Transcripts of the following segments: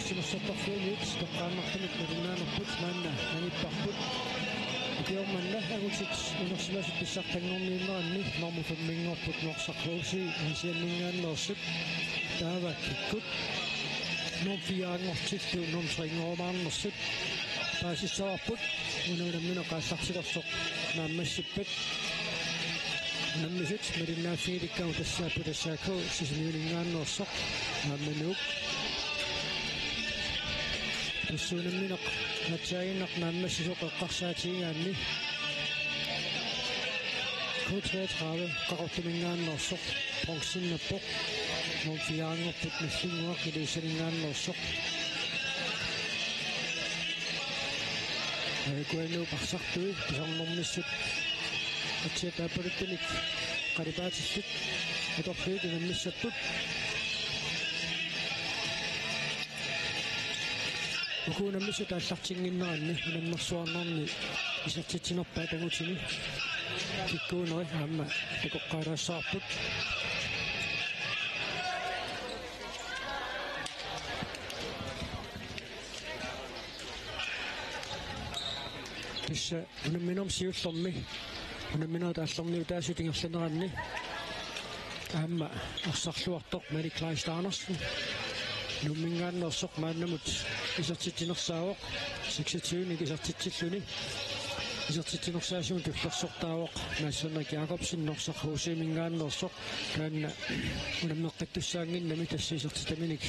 Sinassaparfuunit toqqaannartumik nalunaanerput maanna nanipparput ikiormanna agutit unersimasut pissartangorniinneranni marmufamminngorput norsarruusi isianningaannersut taava kikkut nomfiaangortillu nomsringorumaarnersut paasissaarput unuunammino qaallarsilersoq naammassippat nammisut malinnaaffigilikkamu tassaappu tassaakku sisimiuningaannersoq naammanuuk Tusuunamminaq natsaainnaq naammassisoq eqqarsaatigigaanni Kutreetraave qaqortumingaannersoq pronksinnappoq nomfiaangorput nallinguaq iluusaningaannersoq kuanu parsartui pisarnermissut atsiataapaluttanik qalipaatillut atorluut unammissapput ukuunammissu taallartinginneranni unammersuarnerni isartitsinerpaa tangutini kikkuuneri aamma takoqqaalaassaarput tissa unamminorm siullermi unamminera taallerniu taasutingerlaneranni aamma arsarluartoq Malik Kleistarnersen nummingaannersoq maannamut isartitsinersaavoq 26 isartitsilluni isartitsinersaasimu tullersortaavoq Mads-Henrik Jacobsen norsarruusiimingaannersoq kaanna unammeqqittussaanginnami tassi isartitaminik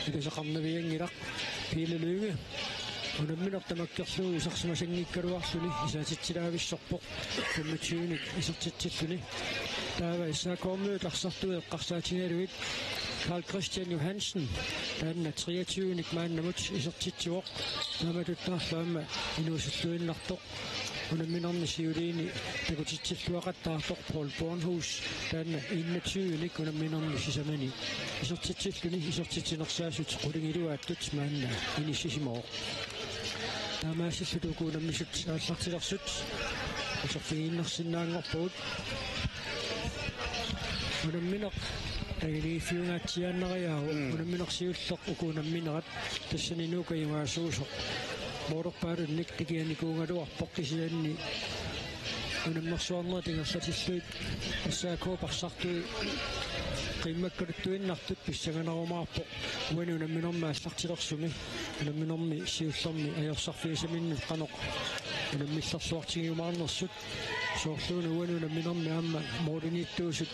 ilasaqarnaviangilaq piiluluyugi unamminertamakkerlugu isarsimasangikkaluarluni isaatitsilaavissорпоq 25 isartitsilluni taava issaaqormiut arsartugi eqqarsaatigaluit Karl Christian Johansen taanna 23 maannamut isertitsiuoq tamatuttarlaama inuusulluinnartoq unamminerni siuliini takutitsilluaqattaartoq Paul Bornhus taanna 21 unamminerni sisamani isertitsilluni isertitsinersaasut qulingiluaattut maanna inissisimoo taamaassilluluku unammisut aallartilersut iserfigiinnersinnaangorpuut unammineq Tagiliifiungaatiaanneriau unamminersiulleq ukuunamminerat tassaninuuka imaasuusoq moororpaalunnik tigianikuungaluarpoq kisianni unammersuarnera tingerlatilluit assaakooparsartui qimmakkaluttuinnartut pissanganerumaarpoq uani unamminerma allartilersumi unamminermi siullermi ajorsarfiisaminnut qanoq unammillerluartigiumaarnersut soorluuna uani unamminermi aamma mooliniittuusut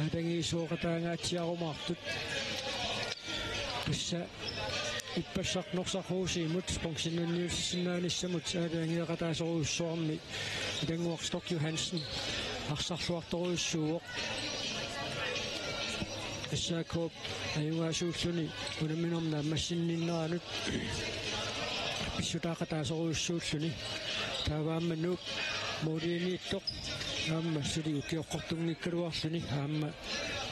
adangiisuoqataangaatiarumaartut tissa ippassarnorsarruusiimut sponsinanniussissinnaanисsamут аадаангиақатаасоруусsuarmi Ilanguarstoq Johansen арсарлуарторуйссууоq ассаакоп аюнгаасууллуни унамминернаа массинниннеранут писсутаақатаасоруйссууллуни тааваамманууп моолинииттоқ аамма сулигу киоққортунгиккалуарлуни аамма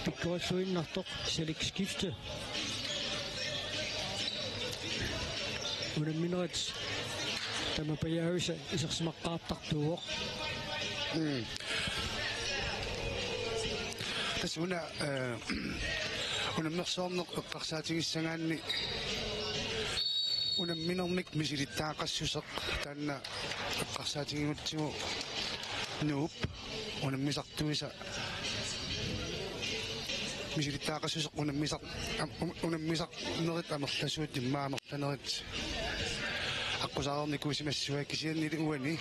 пиккориллуиннартоқ салик скифте унамминерат тамапаяависа исерсимаққаартартууоқ тасуна унаммерсуарнеқ эққарсаатигиссагаанни унамминермик мисилиттаақассусеқ таанна эққарсаатигимутсигу нууп унаммисартуиса мисилиттаақассусеқ унаммисарнерит амерласуут иммаамерланерит аққусаарникуусимассуа кисианнили уани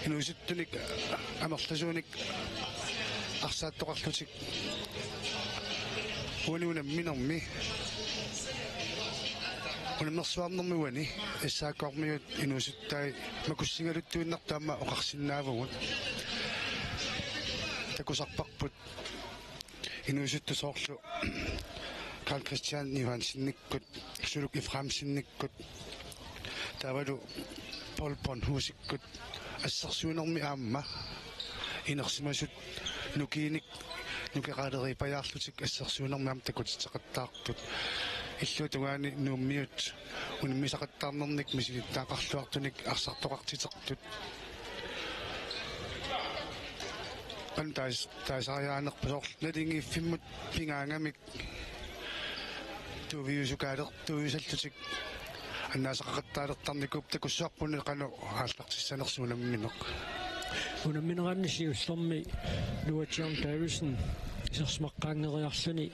инуусуттуник амерласууник арсааттоқарлутик уани унамминерми унаммерсуарнерми уани иссааккормиут инуусуттай макуссингалуттуиннартаама оқарсиннаавгут такусарпарпут инуусуттусоорлу Karl Christian Johansennikkut suluk Iframsinnikkut taavalu Paul Bornhusikkut ассерсуунерми аама инерсимасут нукераалерипаjaarlутик ассерсуунерми аама такутитеқаттаарпут иллуутугаани нууммиут унмисақаттаарнерник мисилиттаақарлуартуник арсартоқартитеқтут пантайс тайсариаанерпасоор налингииффиммут пингаангамик tuviusallutик annaasaqattaaleqtarnikup takussaarpunni qanu aallartissanersuunammineq unamminerannissiullormi Luatiam Davison isерсмаққаангериарлүни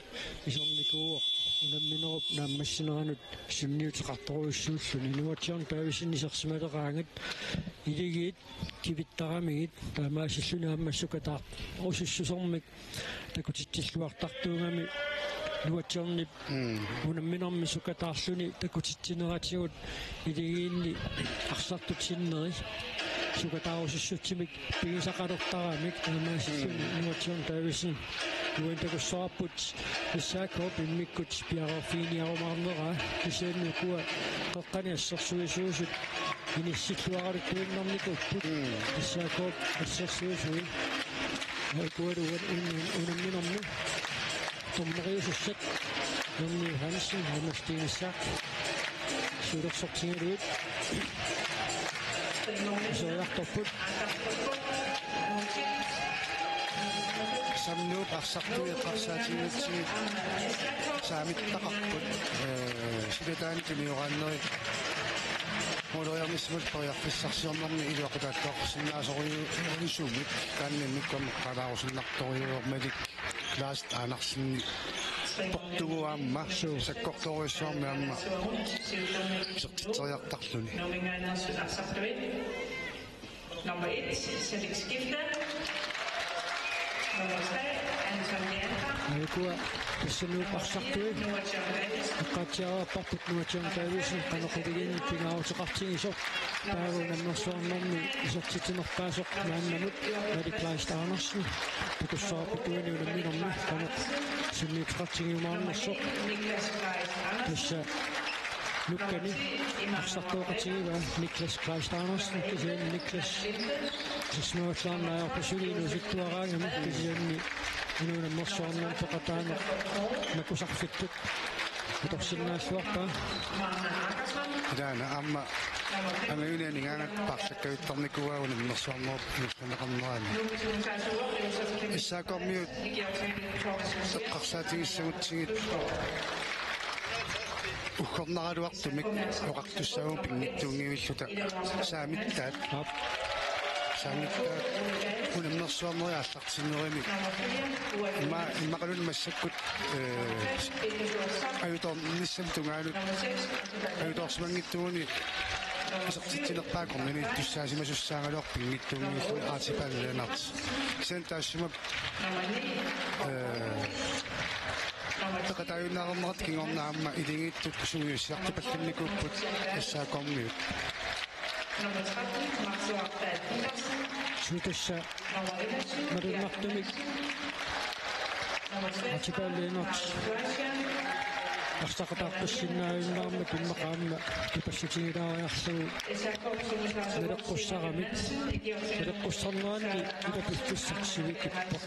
исерникууоқ унамминеруп нааммассинеранут сунниутеқарторуйссууллуни Luatiam Davison исерсмалераангат илигиит кивиттарамигит таамаасиллуни ааммассукатаар усуссусормик такутиттиллуартартуугами Luatiamnip unamminermi sukataarluni takutittineratигут илигиинни арсартутсиннери сукатаарусуссутсимик пигисақалертарамик таамаасиллуни Luatiam Davison юентакуссоарпут иссаакоп иммиккут пиарафиниарумаарнера кисианнукуа қеққани ассерсуисуусут иниссиллуаралуттуиннарникуппут иссаакоп ассерсуисуи акуалугат унамминерми Tomriussat Nonni Hansen Hammerstenssak Sudersortingelut Sojartorput Samnuut arsartuiqarsaatigiutsi saamittaqarput silutaanitimiuqaanneri Moloyarnismut pariarfissarsiornerni iluaqutaattoqsinnaasoriuisuumik kaannimmikkam qalaarusinnartoriuormalik last anarsin portuguamma sakkortoriussuarmiamma sertiteriartarluni Nummer 1, Cedric Skifte. Nummer 3, Anton Janka. Alkua tassanu-parsartui iqqaatiaraapparput Luatiam Davison qanoqiligiin pingaarutiqartigisor taaguunammersuarnermi isertitinerpaasoq naannamut Maliklaistaanersi tukussaarpituini unamminermi qanoq sunniitqartigiumaarnersoq tassa lukkani arsartuoqatigiva Niklas Kleistaanersen kisiani Niklas sisnuallaarnaajarpasuliinuusittuaraangami kisianni ununammersuarnermi toqataanga nakusarfittut utorsinnaаллуарпаа Idana amma angayunaningaanat parsakkavittarnikuaunammersuarnerp nussqanaqarneraani issaakormiut eqqarsaatigissagutsигит уккорнераалуартумик оqartussagum pinngittuungivilluta saamittaat unammersuarneri aallartinnerimik иммақалун массаккут аюторнissam тунгааlut аюторсмангиттугуни исертитсинерпаакорнини туссаасимасуссаагалуар pinngittuungivillu аатипааллаанарт кисантаассимап Takatayunnaarnerат kingornaamma ilingiittut suujussiartipallannikupпут ассаакормиут сутасса мариннартумик атипааллаанарт артақатаарпассиннааюннаарма пиммақаамма кипассатигилаариарлугу мереққуссарамик мереққуссарнуанни илаписсарсивик киппо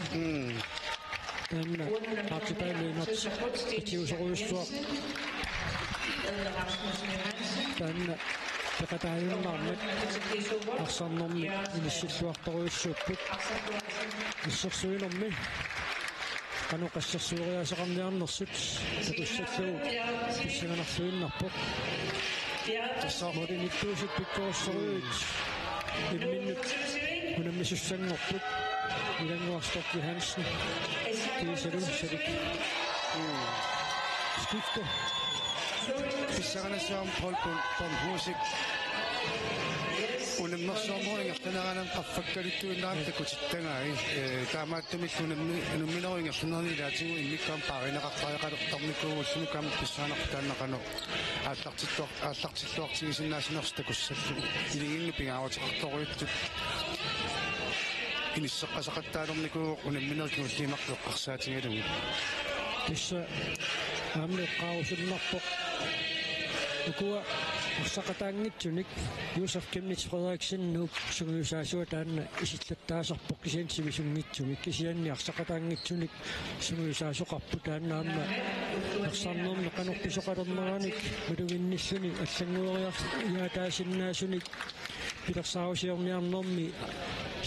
Tanna artipailluinat itiusoruissuaq tanna peqataajunnaarmat arsarnermi inissilluartoruissuupput issersuinermi qanuqassarsuuriasaqarniarnersut takussalluu pissanganarluinnarpoq tassaarmorinittuusut pikkoorsoruut imminnut unammisussanngorput Ilanguarstorki Hansen Kiisalu Cedric Skifte Pissanganassuarm Paul unammersuarneringertaneraanam qaffakkaluttuinnaat takutittangai taamaattumik unamminereringerlunerni ilaatigu immikkaam paarineqartariqalertarnikuullunukaam pissaanartaannaqanu aallartilluartigisinnaasinerс takussallu iliginnu pingaarutiqartoruittut inisseqqasaqattaalerniku unamminerikungulliimarluqqarsaatigalugu tissa aamleqqaarusunnarpoq ukua arsaqataangitsunik Josef Chemnitz Frederiksen nuup sungiusaasua taanna isillattaasarpoq kisiansivisungitsumik kisianni arsaqataangitsunik sungiusaasoqarpu taanna aamma ersarnermi qanorpisoqalerneraanik maluginnilluni аллангуериар яатаасиннаасуник пилерсаарусиорниарнерми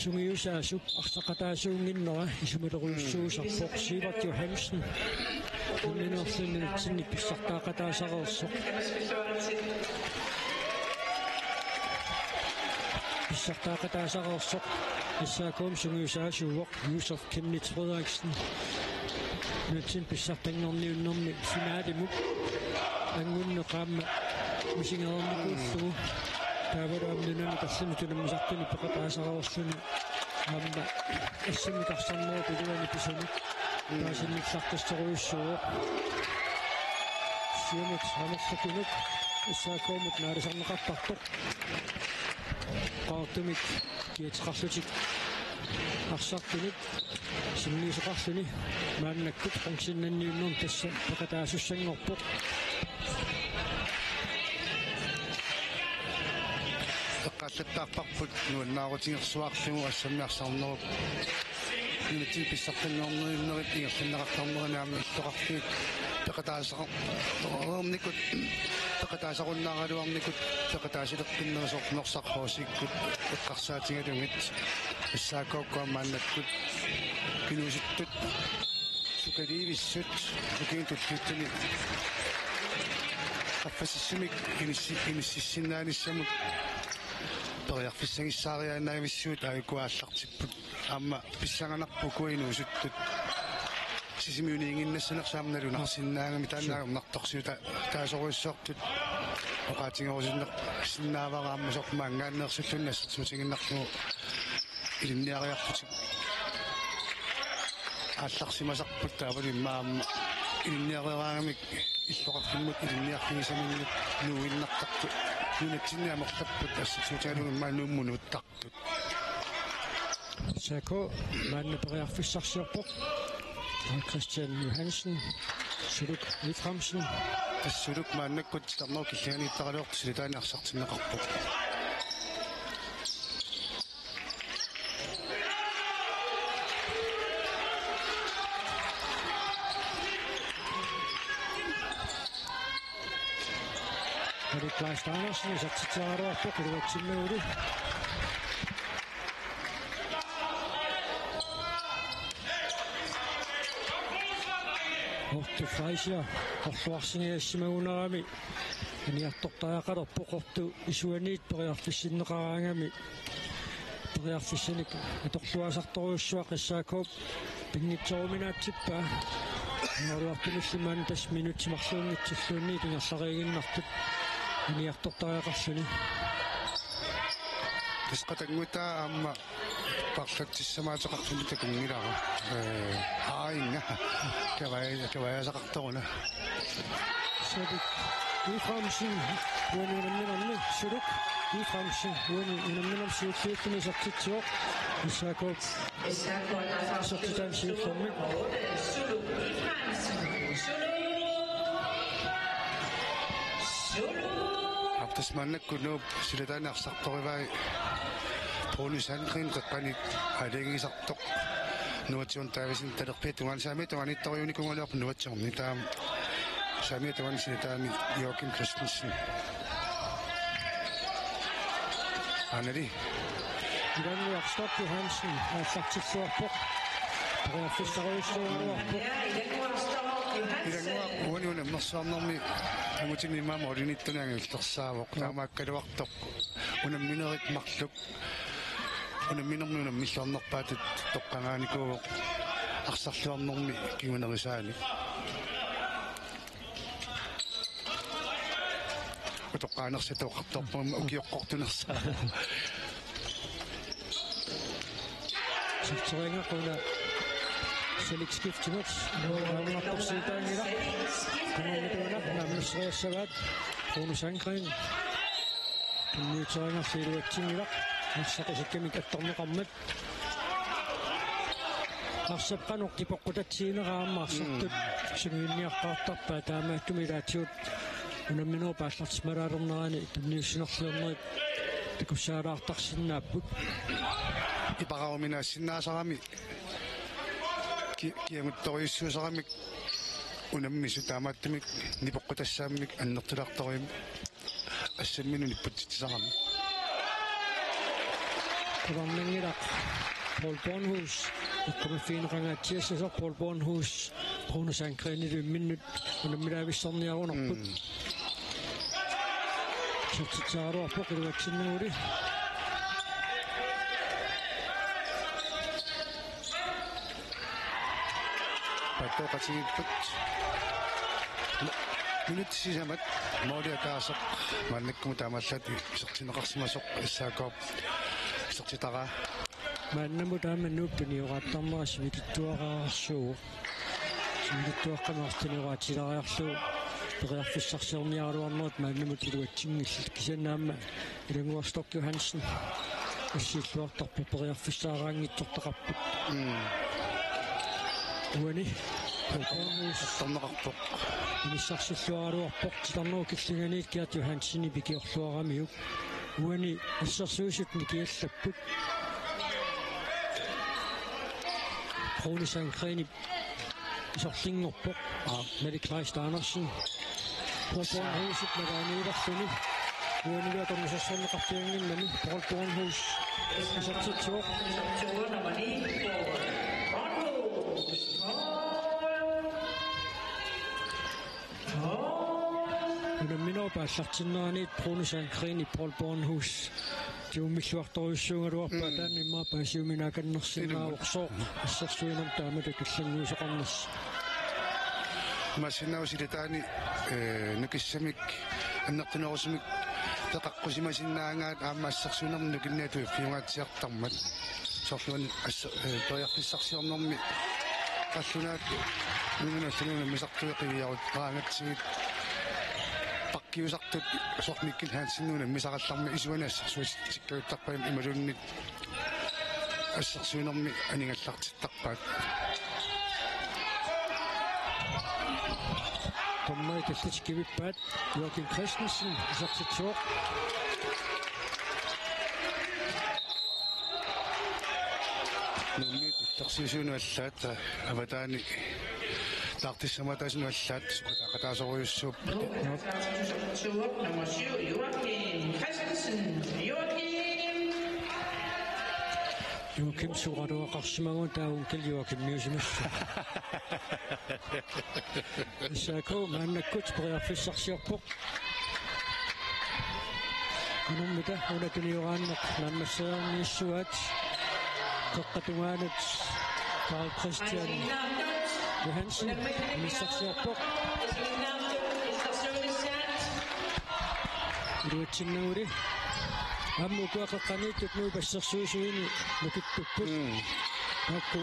sungiusaasup arsaqataasuunginnera isumaleruissuusarpoq Sivert Johansen минерсиннитсинни писсартаақатаасареерсоқ писсартаақатаасареерсоқ иссаакуум сунгиусаасууоқ Юсеф Кимнитс Фредериксен нутсин писсартангорниуннэрми финаалимут ангуннеқаама мисингерэрникууллугу таавараамнунами тассами тунаммисартуни пеқатаасареерсуни аама иссами тарсарнеру пилуани писани таасинниллартассеруйуссуоқ сиумит хамерсакунут иссаакуумут наалисарнеқартартоқ qaartumik kiitqarlutik арсартунит симнисеқарлуни мааннаккут функсиннанниуннерм тасса пекатаасуссангорпоқ эққаллаттаарпарпут нуаннаарутингерсуарлугу ассамиарсарнеруп нутин писсартангорнериннерит ингерлиннеқартарнеринаама иллоқарлуит пекатаасақарникут пекатаасақуннаагалуарникут пекатаасилеққиннерисоқ норсархоосиккут эққарсаатингалугит иссаакооккуа мааннаккут кинуситтут сукаливиссут укиинтуллуттани аффасиссимик имиссиссинааниссамут периарфиссагиссаариаанаависсуут аикуааллартиппут аама писсанганарпукуинуусуттут сисимиуниингиннассанерсаамналу нарсиннаагами таанаагам нарторсиута таасоруиссоортут оқаатингерусиннер синнаавараамма сормаангааннерсуллуннас сутингиннартугу илинниариарпутик аалларсимасарпут таавали маама илинниариараангамик иллоқарфиммут илинниарфигисаминнут нуиннартарту нунатсинниамерлаппут ассутиалугу маанууммунуттартут сако мааннепериарфиссарсиорпоқ Christian Johansen Suluk Liframsen тассулук мааннаккут тарноо киллианииттаралуорт силитааниарсартиннеқарпоқ Klaas Andersen сатситсааруарпоқ илуатсиммагулу Hortu Freisia орлуарсиниассимагунерами аниартортаақалерпо қорту исуаниит периарфиссиннеқараангами периарфиссиник аторлуасарторуссуа қиссаакоп пингитсооруминаатсиппаа норуартуллимаан тас минутсимарлуунгитсиллуунни тингерларигиннартут аниартортаақарсуни тисқатангута аама парлатсиссамаатеқарфуни такунгилара аинга каваясақарторуна Suluk Liframsen уанунамминарни Suluk Liframsen уанунамминар сиутсиуттуни сартитсуоқ иссаакоп сартитаан сиуллэрми Suluk Liframsen Suluk аптасмааннаккунууп силатааниарсарторивай полисанкрин қаққаник алегисартоқ нуатсиун таависин талерпиатугаан саамиатуганиттариуникунгалуарпу нуатсиорни таам саамиатуганисини таами Joachim Christensen анери Iganguarstoq Johansen ааллартиссуарпоқ периарфиссаруйуссууаруарпоқ илангуа уануна мерсаарнэрми агутини маама олиниттунаанга иллерсаавоқ таамааккалуартоқ унамминерит марлук унамминернуна миллернерпаатут тоққангааникууоқ арсарлуарнэрми кигунерисаани утоққаанерсатоққарторпума укиоққортунерсаа сэрцэрэнгақуна Selekskiftinut нуаннарторсиитаангила канаалитуана наммиссериассаваат бонусангрин ньютернерсилуатсингила ассақисаккамик атторнеқармат арсаппанеқ типоққутатсиинерааммаарсартут сигуинниаққартарпаа таамааттумилаатиут унамминер пааллартисмалаалернерани тунниуссинерлуернерит такуссаалаартарсиннааппут ипарауминаассиннаасарами киангутториуссуусарамик унаммису таамааттамик нипоққутассааммик аннертулаарториум ассаммину ниппутситсарами каварнангилақ Paul Bornhus. Det kommer fin ranga tirsdag Paul Bornhus. Bruno Sandgren i det minut. Og når vi sådan jeg under på. Så tager du op på det var tinuri. 똑같이 minut sisamat modi ataasaq maannakkuma taamallati isortinaqarsimassoq issaakop isortitaqa maannamu taammannuuppuniuqaattarmara simikittuaqaarsuuq simikittuaqqamaartiniuqaatilariarlu periarfissarsiorniaruarnerit maannamu tiluatsinngillut kisannaamma ilanguarstok Johansen ассииллуартарпу periarfissaaraangittortaqarput уани торнеқарпоқ инissarsulluaruarpoq titarnuu killinganiit kiat Johansini pikiorluaramiuk уани ассерсуусут никиаллаппут Rune Sandgren исорлингорпоq Mette Kleist Andersen Paul Bornhus мадаанилерлуни уанилуаторнусерсорнеқартиангиннами Paul Bornhus исортитсуоқ nummer 9 Minopaallartinneraniit Rune Sandgren Paul Bornhus tiumilluartoruissuungaluarpa taanimmaa paasiuminaakannersinnaaorsoq assersuinam taamatu killanguusoqarnas масиннаусилатаани нукиссамик аннертунерусмик тақаққусимасиннаангаат аамаассарсунерну киннаату фиугаатсиартармат сорлуан тояққиссарсиорнэрми қаллунаат нунгунассануна мисартуеқивиарут раангатсигит паккиусартут сорниккил хаансиннуна мисаралларми исуанассарсуис сиккаюттарпаим ималуннит ассарсуинерми анигаллартиттарпаат Tommy Kallichkivippat Joachim Christensen isartitsuoq нуммит тарсисуунуаллаат аватаани таартиссаматаасунуаллаат сукатаақатаасоруйуссууп nummer 7 Joachim Christensen Joachim suqaluaqarsimagun taun kil Joachim miusimassa Sako maannakkut periarfissarsiorpoq anummita unatuniuraanneq naammasseerniissuat teqqatungaanut Carl Christian Johansen missarsiorpoq iluatsinnauli аммукуақеққанииттут нуи пассерсуусуини нукиттуппут акку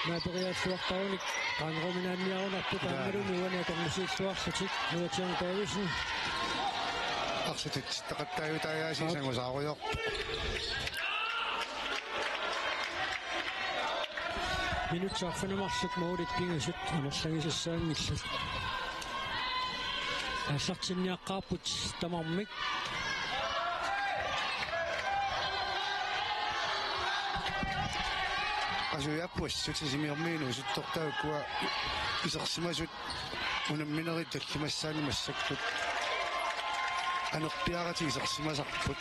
напериаллуартаруник qaanruminaanniarunarput аамалуни уани аторнусииллуарлутик нуатиан таависни арсутит тақаттааютаяасисангусааруйоқ минутсаарфанамарлут моолит пингасут анерлагисассаангиллут ааллартинниаққарпут тамармик асуяппус сутисимиормиину суттортааккуа исерсимасут унамминерит таллимассаани массаккут анерпиарати исерсимасарпут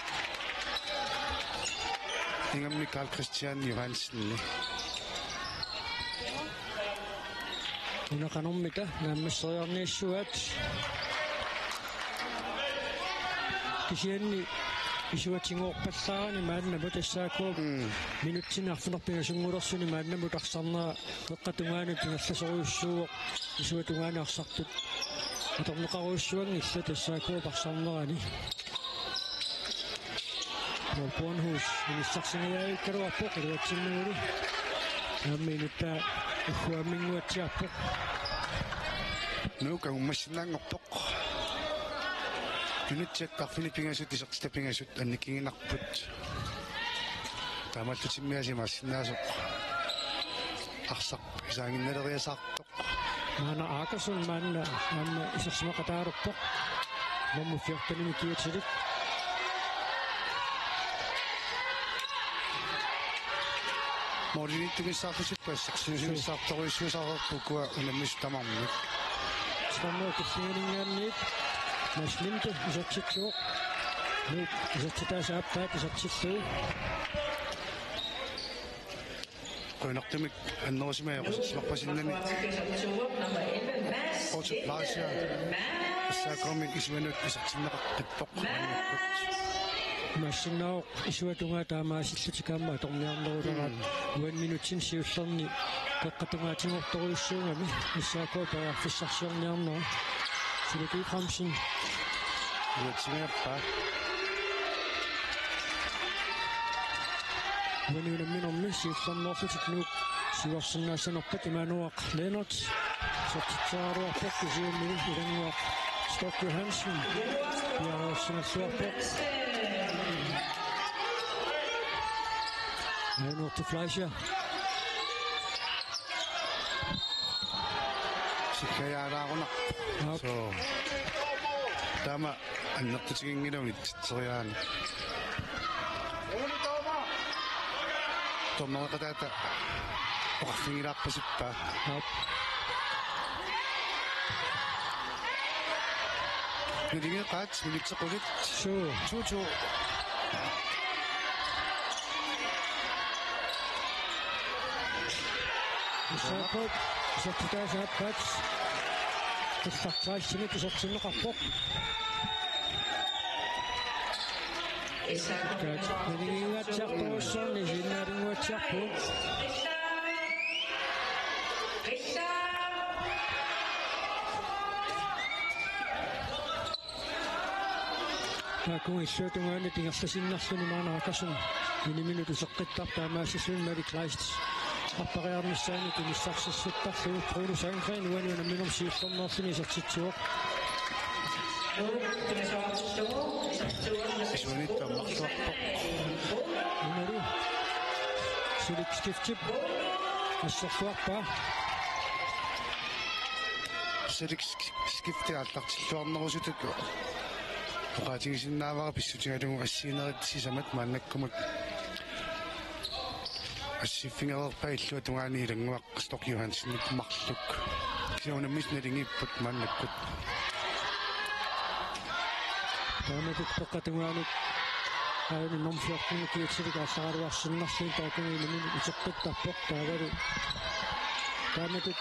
ингамми Carl Christian Johansen унақанормита нааммассериарнииссуат кисианни исуатингоорпаллаарани мааннаму тассаакуа минутсинаарфунерпигасунгулерсуни мааннаму тарсарнера эққатунгаани пингалласоруйуссууоқ исуатунгаанаарсартут аторнеқаруйуссуанги илла тассаакуа тарсарнерани Paul Bornhus миниссарсингаяавиккалуарпоқ илуатсиннагули аамминутта ухуамингуатсиарпоқ нука уммассинаангорпоқ Юнитсиаттар Филиппингасут исертитапингасут анниккигинарпут таамаллутиммиасимаассинаасоқ арсақ исаангинналериасаартоқ маана аакасун маанна аама исерсимақатааруппоқ момму фиортаними киутилик мориниттугиссаарфусут пассарсуусуиссаарторуиссуусаарерпукуа унаммис тамармик станноо киллингинниарниит Maslinte isartitsuoq nuuk isartitaasaaappaat isartilluu Koinartumik annerisimaaqus marpasinnani Otto Plasia saakomik isuanut isartinneqarpippoq Massinao isuatunga taamaasillutikamma torniarneruleraat 1 minutin siullerni qaqqatungaatiнгорторуйссуугами исsaakoo паярфиссарсиорниарнера Силуки Фрамсен уутсимиаппа венуунамминорми сиуллернерфутикнук сиварсинаассанерпат имануақ Ленард саттитсааруарпоқ кисиуммини илангуақ Сток Йохансен яарсинерсуарпоқ Ленард Флайшер sikkayaaraarunar so tama annertutigingiluunit titseriaani torneqataata orfingilaarpasippa nilingeqaat militsequlit chu Issaakoo isartitaasaappaat issartaassini tisartinneqarpoq nilingigaatiartorussarni sinnaalinguatsiarpuut Kun issuutungaani tingerlasinnarluni maanaaqasun 1 minutu seqqittartaamaasissuun Malik Kleist appariarnissaani tinissarsiссутtarlu Bruno Sandgren uanuunamminum siullernerluni isartitsuoq isuanittammarluarpoq unalu Silik Stiftip ассерфуарпаа Silik skiftiaallartilluarnerusutut oqaatigisinnaavara pissutigalungu assiinerit sisamat maannakkumut ассиффингерерпа иллуа тунгаани илангуақ Сток Йохансен марлук киунаммис налингиппут мааннаккут таанатик тоққатунгаанут аани номфиортуни киитсилик ассааруарсиннарлуин таакуниилами исеққиттарпоқ таавалу таанатик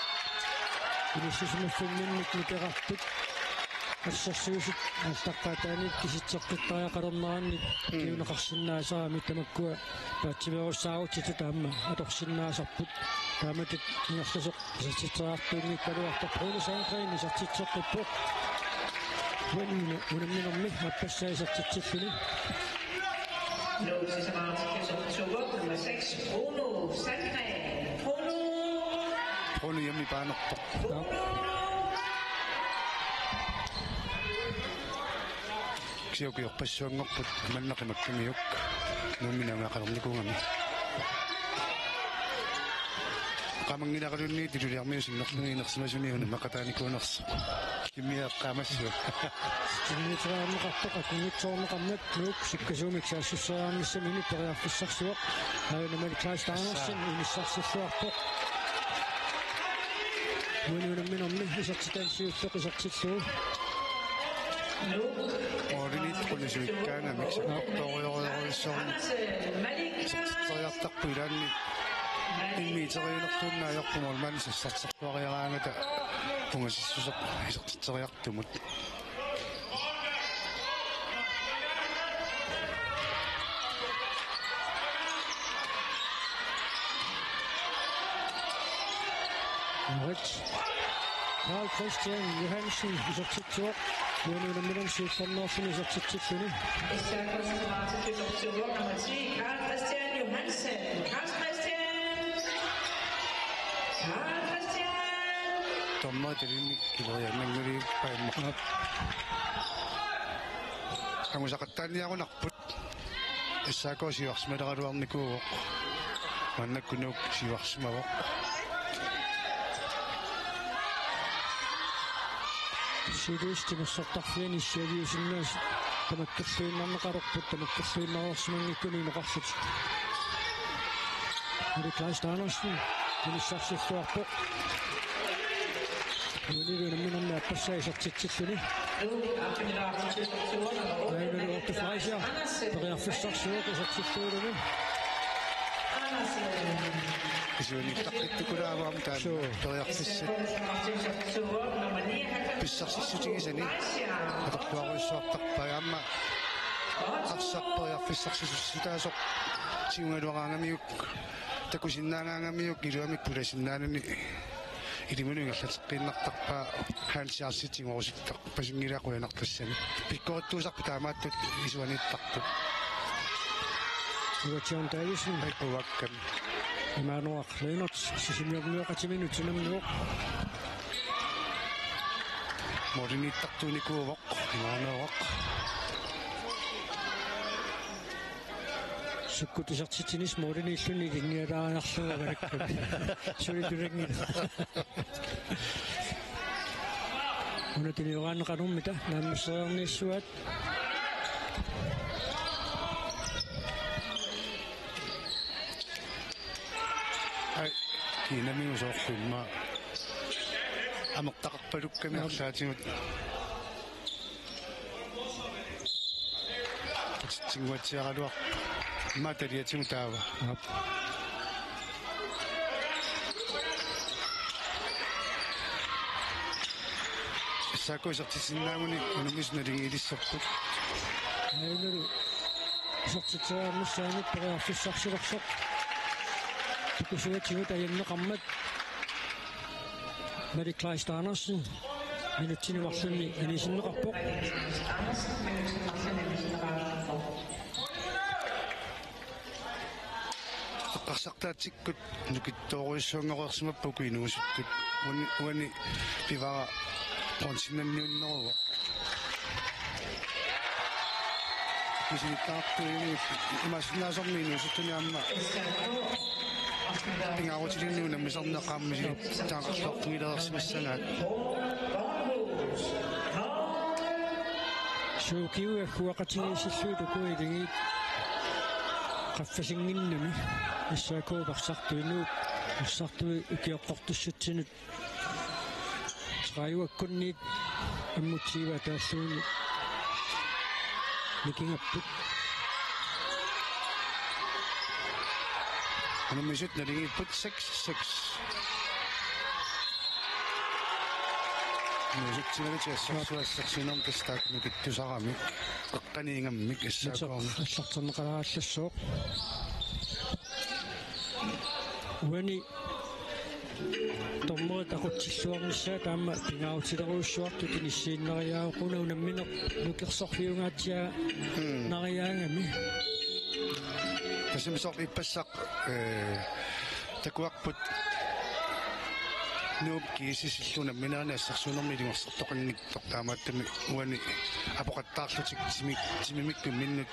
инисисмаффиннинник митерартут ассерсуусит алтаққатааник киситсеққиттариақалернеранник киунеқарсинаасаами тамаккуа паатсимеруссаагутситу таама аторсинаасарпут тааматик ингерласоқ исатситсераартуунник калуарта Bruno Sandgren исатситсеққиппоқ венуна унамминерми аппассаисартитсиллуни nummer 6 Bruno Sandgren Bruno hjemme i Barnerpop Kiukiorpassuanngorput manneqimakkamiuk nuumminaangaqalernikungami qamangilaqalunni tiluliarmiusinnerlungiinersimasuni unamaqataanikuunersa kimmiaqqaamassu Tinnitraammeqartoq akungitsoorneqarnat nuuk sikkasuumik saassussaarnissamini periarfissarsuoq aunamali Klaas Andersen inissarsilluarpoq mununamminermi isartitaansiulleq isartilluu Orinit qullisuikkaanga miksaqtortoriorisuarni isartitseriartarpu ilaanni immiiteriilertuunnaajorpumorman sassartartuariaraangata pungasissuseq isartitseriartumut Carl Christian Johansen isartitsuoq uanuunamminum siullernerluni isartitsilluni nummer 10 Carl Christian Johansen Carl Christian tommaatilinnik kileriannanguli paimmaq angusaqattaaniarunarput issaakoo siuarsimaleraluarnikuuvoq mannakkunuuk siuarsimavoq Siluistimersortarfliani siaviusinnaas tamakkerluinnarneqalorput tamakkerluinnaruarsimangikuni neqarlut Klaas Andersen inissarsilluarpoq unilunamminermi appassaisartitsilluni ainalu Otto Fleischer periarfissarsuoq isartilluulumi исуни таққиттукулааваам таан периарфиссат писсарсиссутигисани атортуаруиссуартарпагаама арсарпериарфиссарсисуссутаасоқ сиунгалуараангамиук такусиннаагаангамиук илуамик пуласиннаанани илимунуингерлатеққиннартарпаа хаансиарситингоруситтақ пасингилаақуянартассани пиккоруттуусарпу таамааттут исуаниттарпут Уачаан таисин айпуваккам имануақ ленот сисимиорниоқатиминутинамнуоқ модиниттартууникуувоқ имануоқ суккутисартитинис модиниллуни гинниалаариарлугагалакку сулитулангина унатиниораанеқануммита нааммиссериарниссуат кинамиусоорфимма амертақарпалукками арлаатигут тингуатсиаралуар маталиатигу таава сакоисартисиннаагуни унумисналиги илиссарпут айнеру сортитсаамуссаанит периарфиссарсилерсоқ Kusuvetsivut ajanneqammat Mary Kleist Andersen minuttinivarlunni anisinneqarpoq аққарсартаатиккут нукиттооруиссуангориарсимаппуку инуусуттут уани пивара понсиннанниуннеруа кисиниттаартуини имасинаасорни инуусуттуниамма пингаарутилиннуна мисарнеқааммиси таақарлартугилерсимассагаат сукиуа хуақатигисиллууту куилиги qaffasinnginnami issaakuuparсартуинууп ассартуи укиоққортуссутсинут траюаккунниит аммутсиива тааллууни никингаппут анамисут налигиппут 6-6 нусутсиналутиассарсуассарсинерм кастаат нукиттусарами эққаниингаммик ассаакуарми аллартэрнеқалааллассоо уани томмоо такутсиллуарниссаа таама пингаутилеруйссуарту тиниссииннериаақуна унамминеқ нукерсорфиунгаатиа нариаангами тасимсор иппассақ такуарпут нуп кисисиллуна минаана ассарсунерми лингорсартоқинниттор таамааттами уани апоқаттаарлутик тимимикку миннут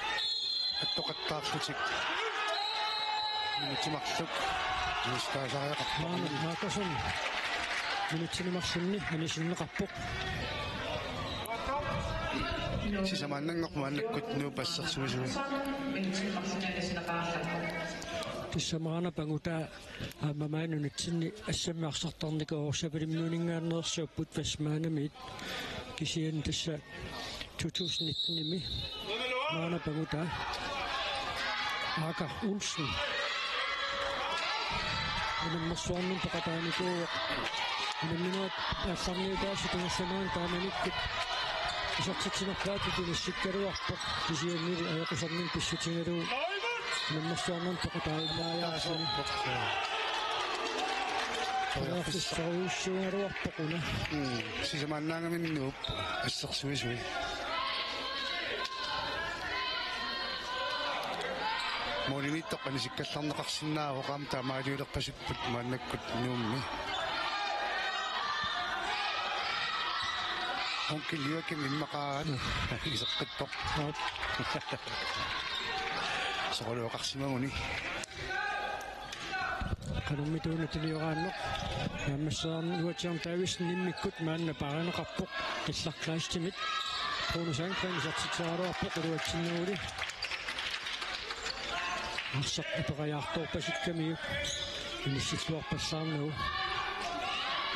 аттоқаттаарлутик минутимарлук мистаасариақарпаана наакасон минутсинимарсунни анисиннеқарпоқ сисамааннангормааннаккут нуупассерсуисуи тиссамаана пангута амамаанунатсинни ассаммиарсартарнико орсапалимнуунингааннерсуаппут фасмаанамит кисиан тасса 2019-ми маана пангута ака улсен нэммэрсуарнун тақатааникуу нэмминуат ассарниутааси тунгассамаан тааманиккут исартитсинерпаати тунissиккалуарпоқ кисианнили аякусарнин писсутингалуу нэммэрсуарнун тақатааимааяарсани афиссаруйссуунгаруарпоқуна сисамааннаангаминнууп ассерсуисуи молимиттоқ анисиккалларнеқарсиннаавоқаам таамаалиулерпасиппут мааннаккут нуумми онкилиоки миммақаан исеққиттоқ соқолуоқарсимагуни кануммитуунатилиораанноқ наммассаарни уатиарн таавис ниммиккут маанна паранеқарпоқ килларклаастимит пронусаанкрани сартитсааруарпоқ улуатсиннуули арсаққутеқаяарторпасиккамиу иниссиллуарпассаарнагу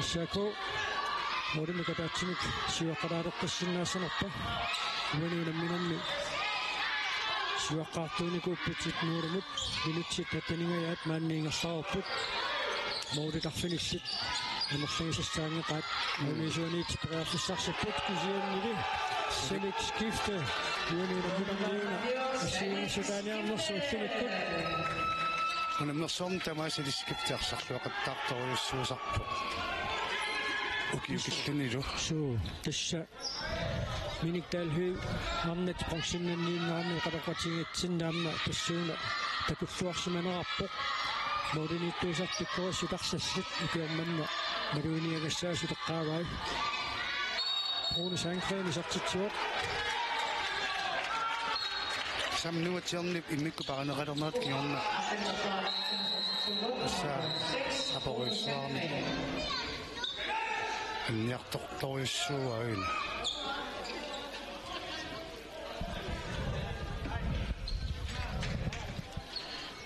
исаако моринекатаатсимик сиуаққалаалеққиссиннаассанерпа уаниунамминерми сиуаққаартууникууппутит нуурамут минутсит татанигаят маанниингерлаарпут Måde der findes lidt. Jeg må finde sig stange ret. Men hvis jeg ikke prøver for sig, så putte sig i det. Selv ikke skifte. Det er noget, der bliver levende. Og sige, så der er nærmere, så finder det godt. Men når som der mig, så de skifter sig, så kan der dårligt så sig på. Okay, okay, det er så det så. Minik Dalhøj, namnet pensionen i navnet, der går til sin navn på sønder. Der kunne få som en rapport. Må det ikke det så det går så der så slet ikke om mænd. Men det er jo ikke så så der går vej. Brune sangkræn så til tur. Sammen nu er tjerne i mikro bare når der noget gjorde. Så har på svaret. En hjertet i så øjne.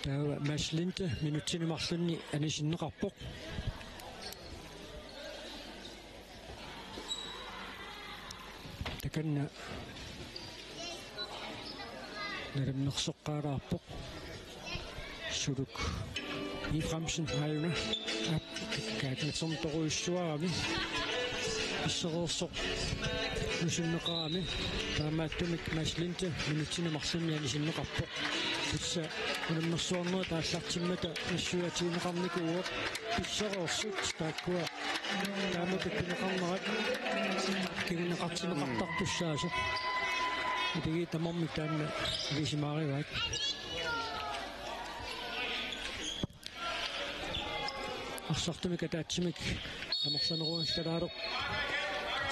Der er Mads Linde, minutterne Martin i sin rapport. Der kan når det nok så gør rapport. Så du i fremsen har jo kan det som der er svar vi. Så nu sin ramme. Der med det Mads Linde, minutterne Martin i sin rapport. Så når man så noget, der er sagt til mig, der søger til en ramme går op. Så er det sødt, der går. Der er noget, der kan ramme ret. Kan man ret til ret, der på sig, så. Og det er der må man gerne, hvis jeg meget ret. Og så er det mig, der er til mig. Der må sådan råd, skal der er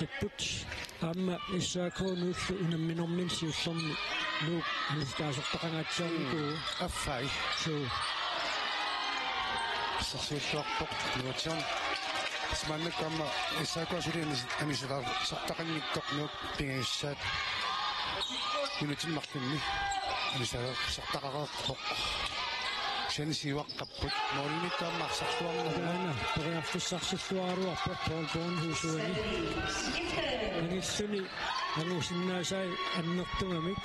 det putt. Amma, jeg så kan nu finde min ommindsel som nu, hvis der er så der er sådan god. Affej. Så ser det op på noget. Hvis man ikke kommer, så kan også det, at hvis der så der kan ikke godt nok penge sat. Nu er det magten. Hvis der så der er godt. Sen siwa kaput. Morini ka maksaktuang na. Pagka ako saksaktuaro ako Paul Husuani. Ang isuni ang usinasay anok tumamik.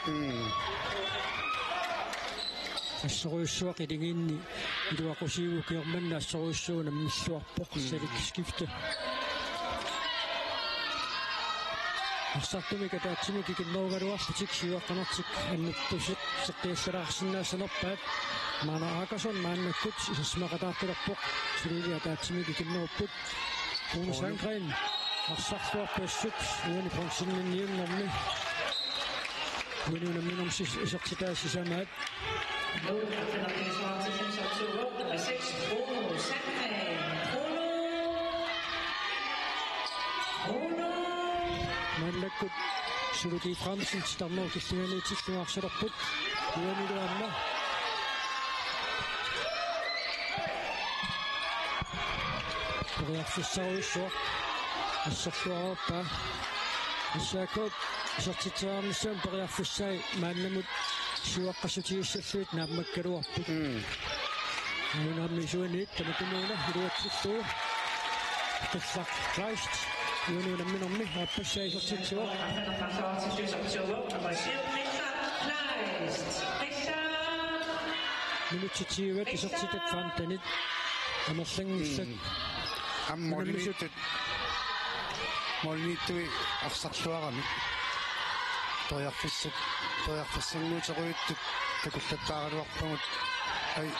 Assorusuak idingin ito ako siwo kiyokman na assorusuak na misuak po sa skifte. Sakto mig at timig ikke noget var for tiksiwa kanatsik en pushet så det sarahsinna sanoppat. Man Akason man kuts så smager der på så det er timig ikke noget put. Hun sangren og sakto på sups uden på sin nye nummer. Uden en minimum så til sammen. Man lægger så det fremsen stammer til sin til at sætte put. Uden det andet. Jeg forstår så, og så får jeg så jeg kan så til tørne som bare jeg forstår, man må så jeg kan så til så fedt når man kan op. Men når man så net, så det mener det er til så. Det er Christ. Nu er det om mig har på sig så til så. Nu til 20 det så til det fandt den ikke. Og når sengen Molinito aksaktuarami. Toyarfissannu taruittut takullattaaruarpungut ai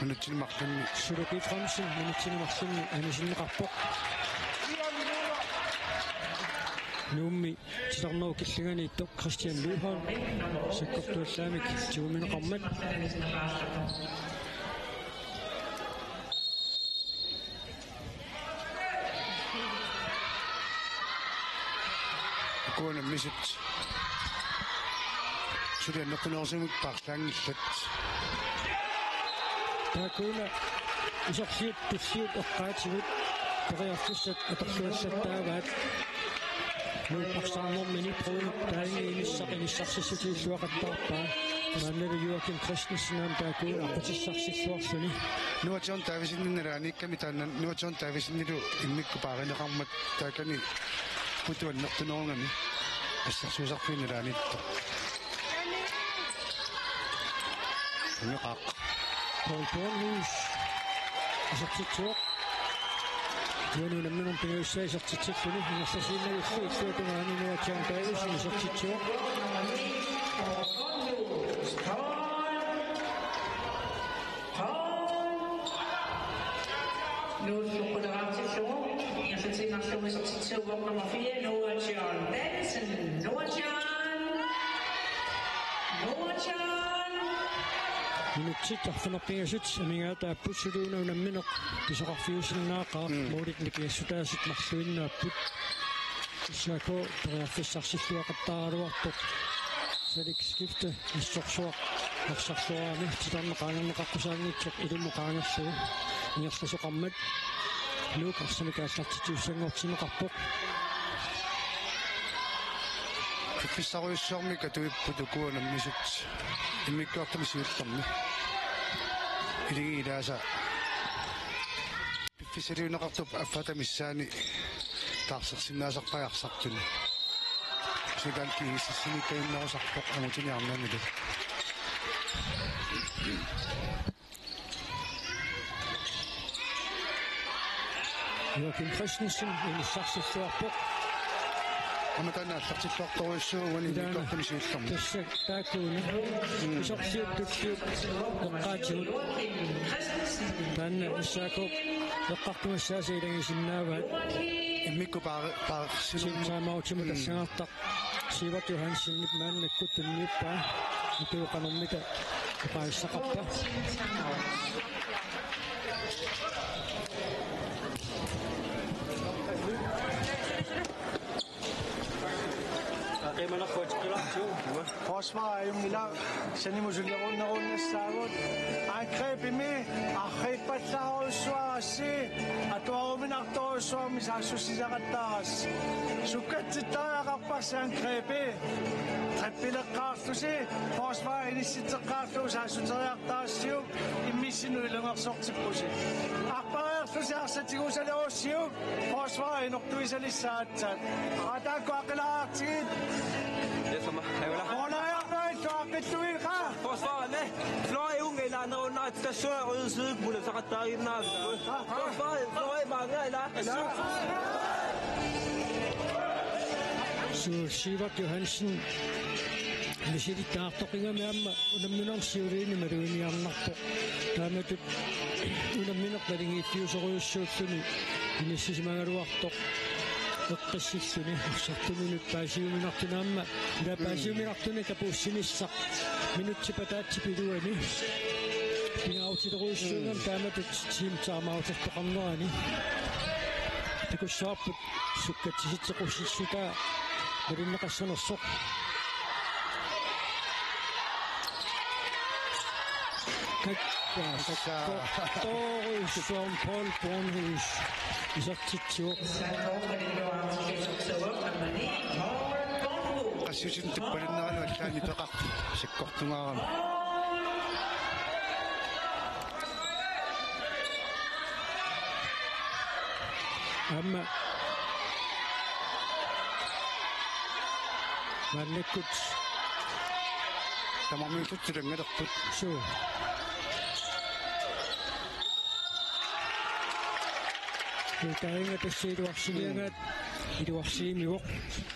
minutsilmarlunni suluki fremsen minutsilmarlunni anisinneqarpoq nummi sitarnau killingani ittoq Christian Luhon sikkortuallaamik 20 minuqarmat Kuona misit. Sudah nak kenal saya paklang set. Tak kuona. Isok siap okat siap. Pergi afset atau set tabat. Nu paksangan meni pun dari ini saksi suara apa. Mana Joachim Christensen nam tak kuona. Apa saksi suara ni? Nu ajon tavis ini nerani kami tanah. Nu ajon tavis ini tu ini kepakai nak amat tak ni. Putuan nak kenal kami. Asal susah pun nerani. Nukak. Paul Bornhus isartitsuaq tuanunamminun pinguussa isartitsilluni ingersasiinnagulluu ittuutungaani nuatiaan Davis isartitsuaq Nu skulle der til show. Jeg skal til nok show så til nummer 4 Nordsjøen Dansen. Nordsjøen. Minutsit arfunarpigasut amingaata pussuluunaunamminoq pisoqarfiusinnaaqaa muuliknikiassutaasit marluinnaapput issaako toriarfissarsilluaqattaaraluartoq salik skifte issorsuaq арсарсуаами титарнеқаанернеқарқусаангитсоқ илуммоқаангерсугу ингерсасоқармат нуукарсамикаассартитиуссангортинеқарпоқ фиссаруйссуарми катуиппутукуунаммисут иммиккуартами сиулларми илигиилааса фиссалиунеқартуп аффатамиссаани таарсерсиннаасарпаярсартуни сигалки сисимикаиннерусарпоқ амутиниарнаамилу Joachim Christensen inissarsilluarpoq аматанааллартиллуарторуйссуу валимиккортами сиулларми тасса таакууна исорсиуттутсиут эққаатигут таанна иссаакоп эққартумассааси илагисиннааваат иммикку паарсилум синтаамаутиму тассагаартақ Sivert Johansen nyt männekut tunnippaa tuuqanermika eqaissaqarpa Forsvar er jo mila sanimusullerunnerunnassaagut aakreepimi arqiippallaaruussuarassi atuaruminartoruussuarmi saassussisaqattaaras sukkatsittariaqarparsi aakreepi trappileqqaarlusi forsvar inissitteqqaarlu saassuteriartaassiuk imissinu ilungersortippusi arpariarlusi arsatiguusaleruussiuk forsvar inortuisalissaatsaat ataakku aqilaartigit Forsvarerne fløj unge eller andre under et stasør og yde sidekulde, så der er en nærmest. Forsvaret fløj mange eller Så Sivert Johansen Misili taartoqingameamma unamminersiuliini maluiniarnarpo taamatut unamminerqalingiiffiusoruussuulluni inissisimagaluartoq eqqissilluni ussartuminut paasiuminartunaamma ila paasiuminartuni kapuussinissaq minutsipataatipiluani pingautileruussuugam taamatut tiimtaarmautertoqarnerani tikussaarput sukkatisitsequssissutaa malinneqassanersoq Torus Paul Bornhus isartitsuoq qassiusin tuppalinneranu allaani peqaq sikkortungaaram amma mannekut tamarmiututsulangalerput suu Tainga tassiiluarsigiangaat iluarsiimivoq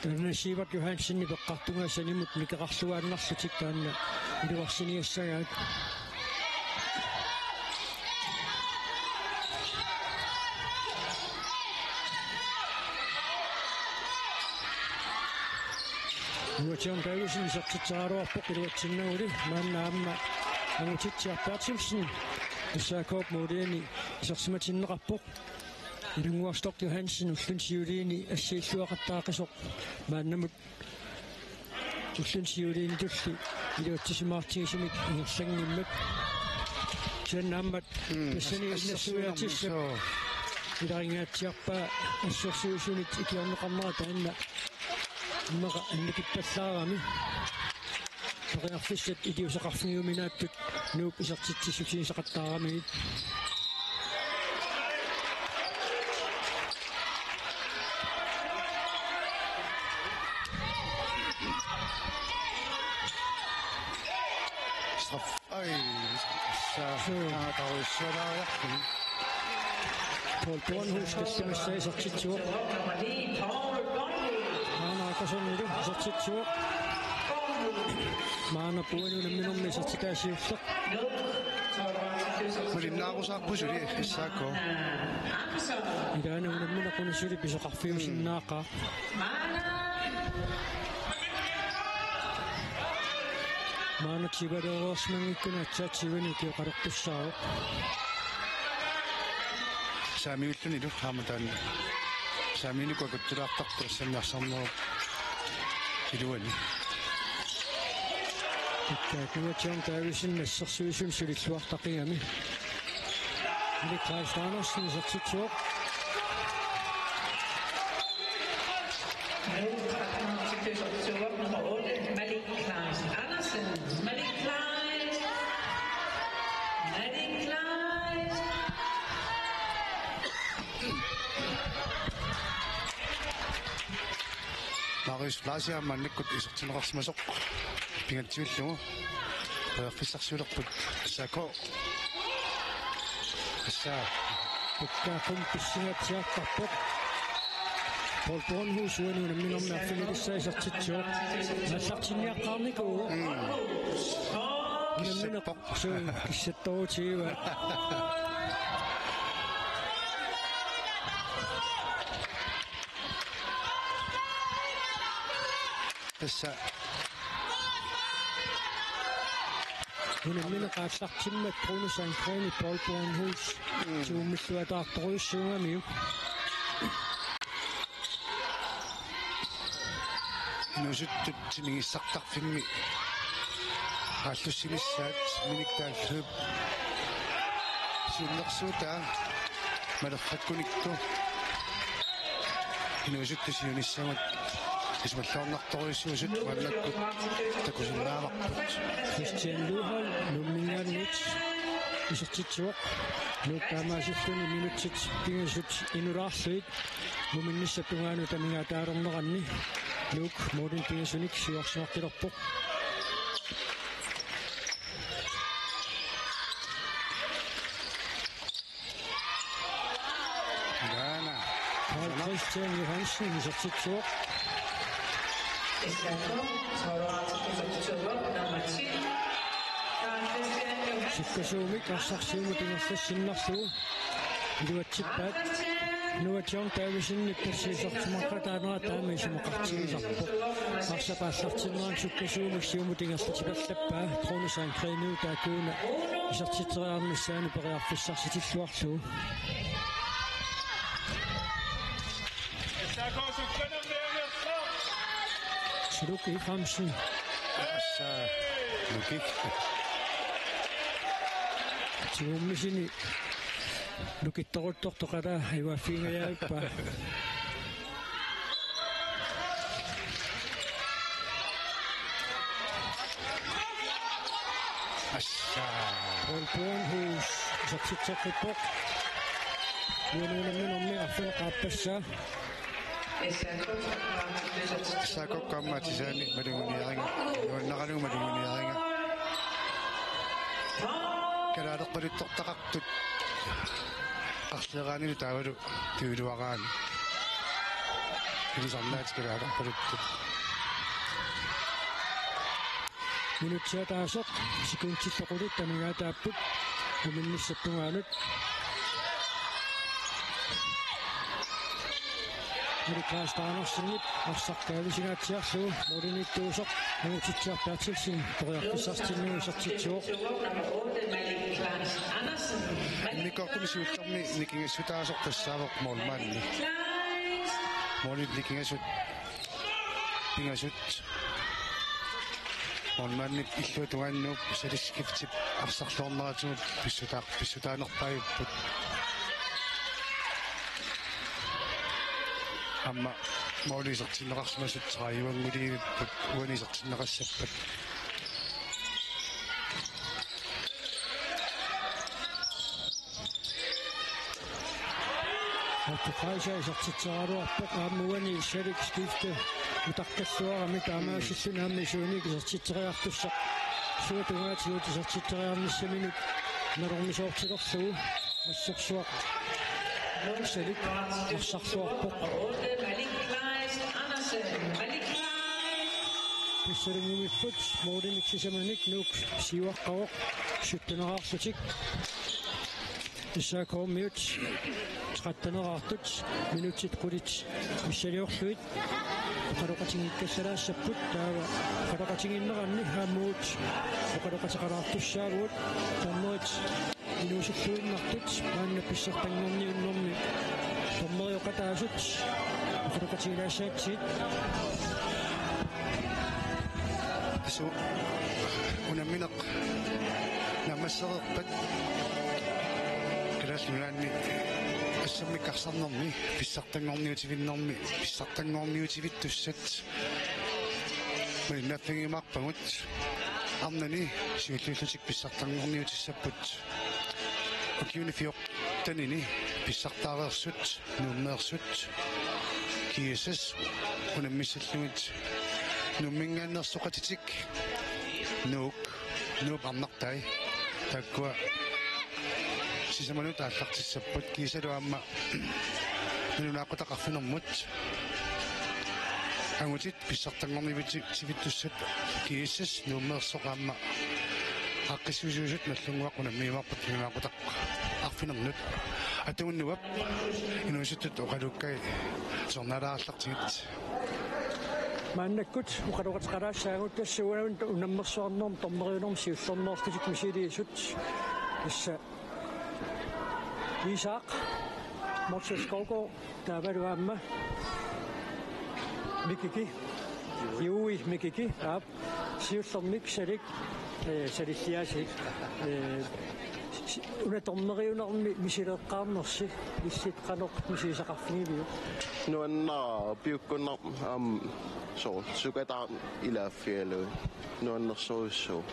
tanna Sivert Johansen peqqartungaassanimut mikeqarluaannarlutik taanna iluarsiniassagaat Nuatian Davisin sartitsaaruarpoq iluatsinnauli maannaamma angutitsiarpaatsimsin issaakoop muuliani isarsimatinneqarpoq Ilunguarstorp Johansen ullunsiuliini assiilluaqattaaqasoq maannamut ullunsiuliini tulli iluattisimaartigisimik ingersanngimmak sannaammat tassani illersuiatissa ilaringaatiarpaa assorsuusunit ikiorneqarnera taanna immaqa annakippallаарami toriarfissat iliusaqarfigiuminaattut nuup isartitsissusinisaqattaaramigit таруиссуалаариарпун Paul Bornhus kæstemissai sortitsuoq Nummer 9, Paul Bornhus. Akasonnilu sortitsuoq Maana puanu namminummi sortitaasiulleq Mulinnaaqusarpusuli issaakko Ilaana unamminaqunissuli pisoqarfiusinnaaqa Maana tibaderoosmangikkuna atsaatiivani kiqalertussaaruq saamiulluниlu хааматаан saamiinikua kuttulaartartu ассанниарсарнеру илуани Ikkaaknuatiam taavisin nassarsuisun sulilluartaqigami Niklaastaanersin sortitsuoq Nummer 8, Malik Klaas Andersen. Malik Klaas. Malik Klaas. Marius Blasia mannikkut isertineqarsimasoq pingatsiullugu peerfissarsuulerput saako assa Ikkaaqum pissigatsiartarpoq Paul Bornhus uanuunamminornaarfigilissai sortitsuoq nallartinniaqqaarnikuu Namminaq suun kissattoutiiva tassa unamminaqaallartimmat Bruno Paul Bornhus tuumilluataartoruissuungamiu nusuttut timingissartarfimmi хааллуссимиссаат миниктааллуп синнерсуута малерфаккуникту инуусуттусиуниссамат исмаллаарнарторуиссуусут маллаккут такусиннааварпут Christian Luhol nummingaannut isерtitsuoq nuuttaamaasilluni minutsit pingasut inulaarluit muminnissappungaanu tamingaataalерneranni nuuk moodin pingasunik suarsimartilerpoq Gana Paul Christian Johansen isерtitsuoq Nummer 10, sikkasuumik arsarsiumu tingerlassinnarsuu iluatsippaat nuatiorn taavisinnik passiisartumarrataanera taamiisumeqartigisarpoq arsapaassartinneraan sukkasuumik siumu tingerlatiperlappaa Trunusaan Greniu taakuuna isartiteriarnissaani periarfissarsitilluarluu Suluk Iframsen assa lukik tiummisini lukittoruttortoqala iwaffiingayaappa assa Paul Bornhus isartitseqippoq uanuunamminormi arfeneqaappassa saakokkaammaatisaani malunguniaringa nuannaqalugu malunguniaringa kalaalerpaluttortaqartut арлераанилу таавалу тивилуараани илисарнаат kalaalerpaluttut минутсиатаасоқ секундтиллоқулут тамигаатааппут уминниссаппунгаанут Niklaastaanersinnit арсартаависигаатсиарлуу молинитtuusoq нуутитсиарпаатилсин ториарписсарстиннуи сартитсуоq Malik Klaas Andersen. никортумисиуллерми никингассутаасоқ тассаавоқ моолмаанни молит никингасут пингасут моолмаанни иллуутугааннууп салискифтип арсарлуорнератугут писсутаанерпааюппут amma moolisertinneqarsimasut traayuanguliivipпут uanisertinneqassappat Attuqaisa isartitseraaluarpaq aammuani salik skifte utaqkalluarami taamaasillun aammi suunik isartitteriartussaq suutungaatigut isartitteriarnissaminut Narormisoortilerlugu массерсуақ салик арсарсуарпоқ писсалингумиппут моодимиксисаманик нук сиуаққавоқ суттунераарсутик исаакооммиут тқаттанераартут минутит қулит миссалиорлуит оқалоқатингиккассалаассаппут таава оқалоқатингиннеранни хааммуут оқалоқатеқалаартуссаагуут таммерит инуусуллуиннартут маанна писсартангорниуннэрми томмериоқатаасут оқалоқатигилаассаатсит су унамминеқ намассерерпат калааллунаанни ассаммиккарсарнэрми писсартангорниутивиннэрми писсартангорниутивиттуссат миннаффигимарпагут арнани сиуллууллутик писсартангорниутиссаппут окиунифиоқ танини писсартаареерсут нууммеерсут киисас унаммиссаллугит нуммингааннерсоқатитик нууп арнартай таккуа сисаманут ааллартиссаппут кисалуамма нунаақутақарфинэрмут ангутит писсартангорнивитсивиттуссат кииссас нууммеерсоқаамма аққиссуусуусут наллунгуақуна миимарпут миимаақутақ арфинернут атууннуап инуусуттут оқалуккай сорналаарлартигит мааннаккут оқалоқатеқалаассаагут тассуунавин унаммерсуарнерм томмериунерм сиуллернеортитик мисилиисут исса Isaac Motseskovgo taavaluamma mikiki Jui mikiki ab siullermik salik salissiasik una tommeriunermi misileqqaarnersi issitqanoq misiisaqarfingiliu nuanna piukkunner so sukataan ilaafialu nuannersuussu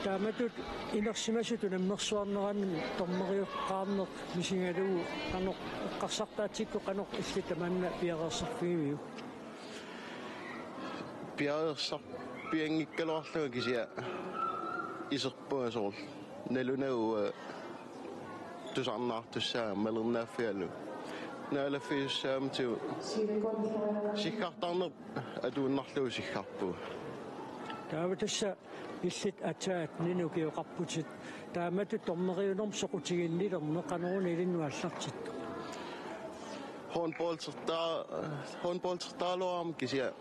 taamatut inersimasut unammersuarneranmi tormeriuqqaarneq misingalugu qanoq eqqarsartaatikku qanoq issitamanna piareersarfigimiu piangikkaluarlugu kisia iserpuasoorl nalunau tusarnaartussaa malernaafialu naalafiussaamtiu sikkartarnerp atuunnarlugu sikkarpu taavatassa illit ataat ninukioqarputit taamatu tormeriunerm soqutiginnilerme qaneruni ilinnuallartit håndboldsertaaluaram kisia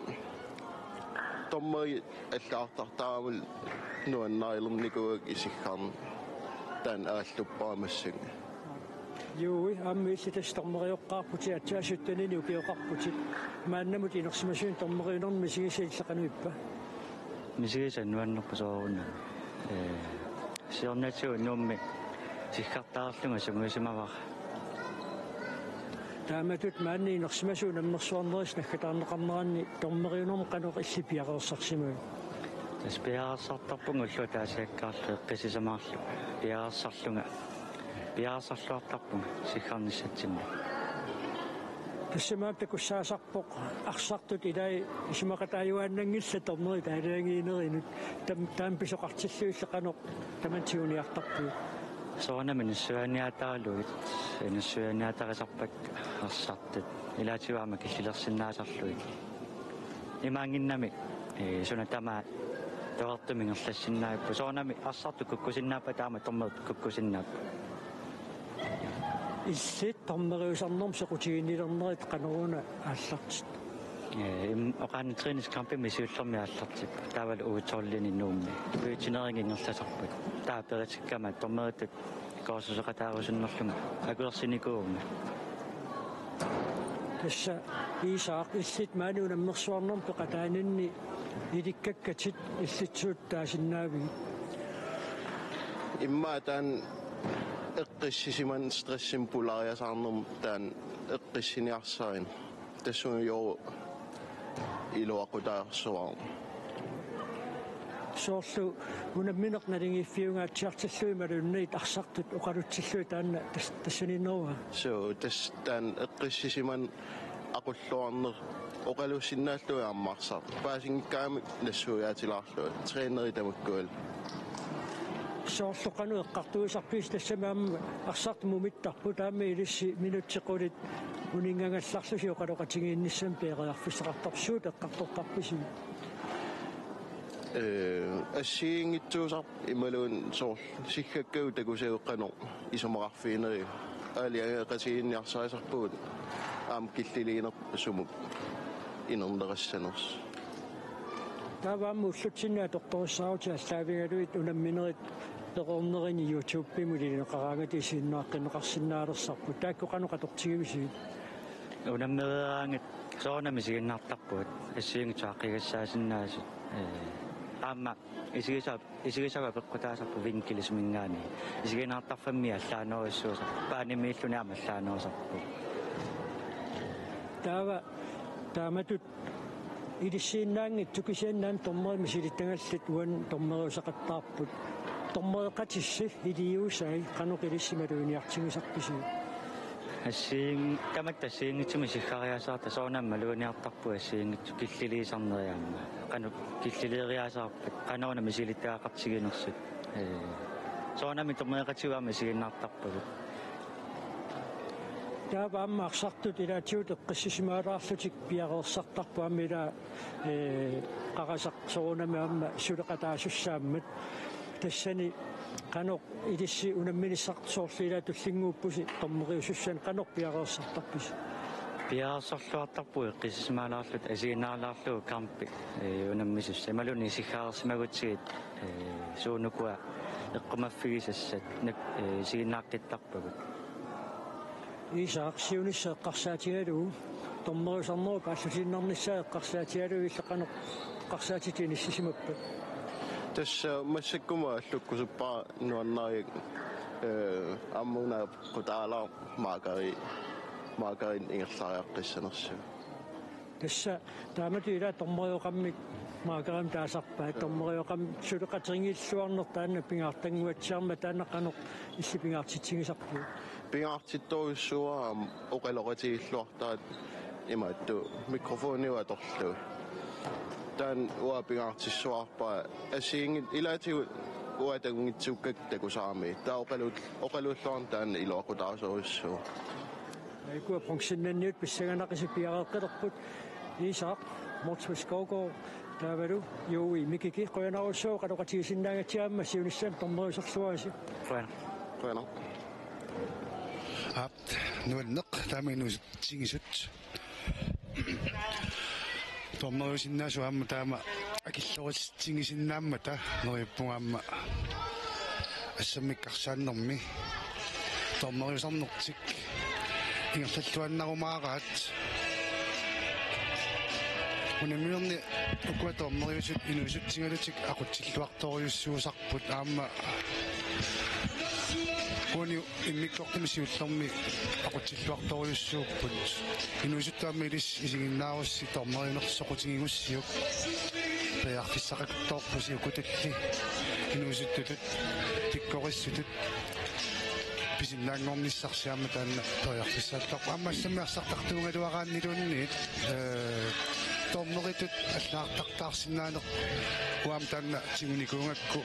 tommeri allaartartaamul nuannaailernikuak isikkarn tan aalluppaamassunga Jui ammi illitas tormeriuqqaarputi ataasuttanini ukioqarputit maannamut inersimasuun tormeriunermi misigisaillaqanuippa misigisan nuannerpusoorunna siornatiu nuummi sikkartaarlunga sunguisimavaq taamatut maanni inersimasuun ammersuarneris naggataarneqarneranni tormeriunerm qanoq illipiareersarsimui таспиаарсартарпунгу уллу таасиаккаарлу эққисисамаарлу пиаарсарлунга пиаарсарлуартарпунга сиккарниссатсимма тассамаап такуссаасарпоқ арсартут илай исимақатааюааннангилла торнери таалаагиинеринут таам писоқартиллуиллеқаноқ тамантиуниартарпу соонамин суаниатаалуит суаниатарисарпак арсартут илаативаама киллилерсиннаасарлуит имаангиннами сунатама тоортумингерлассиннааппу соонами арсарту куккусиннааппа таама тормерт куккусиннааппу иллит тормериусарнерм соқутигиннилернерит канеруна ааллартит оқаани тренис кампи мисиуллерми ааллартип таавал уутсоорлини нуумми уутинерингингерласарпут тааперитиккама тормеритут коосусеқатаарусуннерлунга акулерсиникуума тасса Isaac illit maanuunammersuarnerm peqataananni ilikkakkatит иллитсуут таасиннаави имма таан эққиссисиман стрессим пулариасаарнерм таан эққиссиниарсарин тассуйоо илуақутаарсуар соорлу унамминеқналингиффиунгаатсиартиллуи малуннит арсартут оқалутсиллуи таанна тассаниннерва so тас таан эққиссисиман aqulluarner oqalusinnaallui ammarsar paasingikkaami nassuuyaatilaarlu treeneri tamakkual soorluqanu eqqartuisarpiis tassamaam arsartumummittarpu taami ilissi minutsequlit uningangallarlusi oqaloqatigiinnissam peeqearfissaqartarsuut eqqartortarpisi ассиингитсуусар ималуун соор сиггаккау такусеэққано исумақарфиинери аалиагеқасиинниарсаисарпуут аам киллилиинер сумук инернерассанерс таваамму уллутсинаа торториссаруути аллаавигалуит унамминерит перорнерини YouTube-пимулинеқараангати синнааққинеқарсинаалерсарпу тааккоқанеқатортигимиси унаммераангат соонами сигиннаартарпут ассиингитсааққигассаасиннаасут аама исигисава пеққутаасарпу винкилисмингаани исигинаартарфамми аллаанориссуусар паанимииллуни аама аллааноорсарпу тааматут илиссииннаангит тукисианнаан тормерими силиттангаллат уан тормериусақаттаарпут тормереқатисси илиусай қаноқилиссималуиниартигисарписи ассиин таматтассиингитсуми сиххариасаарта соонамма луниартарпу ассиингитсу киллилиисарнериаама қану киллилериасаарпат қаноонами силиттаақартигинерсут соонами тормеқатигуама сигиннаартарпагут тааваамма арсартут илаатиут эққиссисимаалаарлутик пиареерсартарпу амила қарасақ соонами аама сулеқатаасуссааммат тассани qanoq ilissi unamminissaarsorliila tullinguuppusi tormeriusussan qanoq piareersartarpis piareersarluartarpu eqqisismaalaarlut asiginnaarlaarlu kampi unammisus maluni isiggaarsimagutsigit suunukua eqqumaffigisassat nak siginnaaqtittarpagut isaqsiunissa eqqarsaatigalu tormeriusarneru paallusinnarnissaa eqqarsaatigalu illeqanoq eqqarsaatitiinissisimappat tässä massakuma allukkusuppa nuannari ammuna qutaala maakarin ingerlaariaqqissanersu tässä taamatu ila tormeriuqammik maakaram taasarpaa tormeriuqam suleqateringilluarnertaanna pingaartanguatsiarma taanneqqanoq issipingaartitsigisarpu pingaartittorissuа oqaloqatiilluartaat imaattu mikrofoniua torlu tan uapingaartissuarpaa assiingit ilaatigut uatagungitsukkak takusaami taa oqaluulluarn taan iloaqutaasorussuu aikua funksinnanniut pissaganaqisi piareeqqelerput isaaq mortsvaskogoo taavalu joui mikiki qoyanarussuu qaloqatigisinnaagatsiaamma siunissam tormeriusarluaasi qana ap nuanneq taaminus tingisut tormeriusinnasu aamma taama akilloritstingisinnaamma ta neriippungaamma assammikkarsaannermi tormeriusarnertik ingerlalluannarumaaqaat unammiorni ukua tormeriusut inuisuttingalutik aqutsilluartoriussuusarput aamma Kuni immikkortimisiullermi aqutsilluartoriussuupput inuisuttaammi ilis isiginnaarussi tormeriunersoqutigiigussiuk pearfissaqaktorpusi ukutalli inuisuttutut tikkorissutut pisinnaangornissarsiaamma taanna pearfissaallarpu аммассамиарсартартуунгалуарааннилуунниит tormeritut аллаартартаарсинааneq уам таанна тигуникуунгакку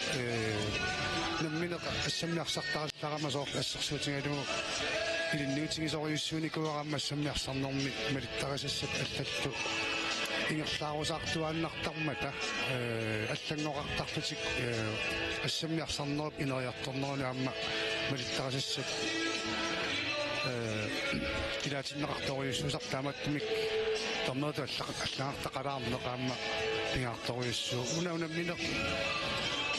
намминеqa ассамиарсартаралларама соор ассерсуутингалуу илинниутигисориуссууникуарамма ассамиарсарнэрми малиттарисассат аллаллу ингерлаарусаартуааннартармата аллангоqartarlutik ассамиарсарнеруп инериарторнеруниамма малиттарисассат илаатиннеqartoriussuusartaamattумик tormerit аллаартақалаарнеqaamma пингаарториуссуу унаминеq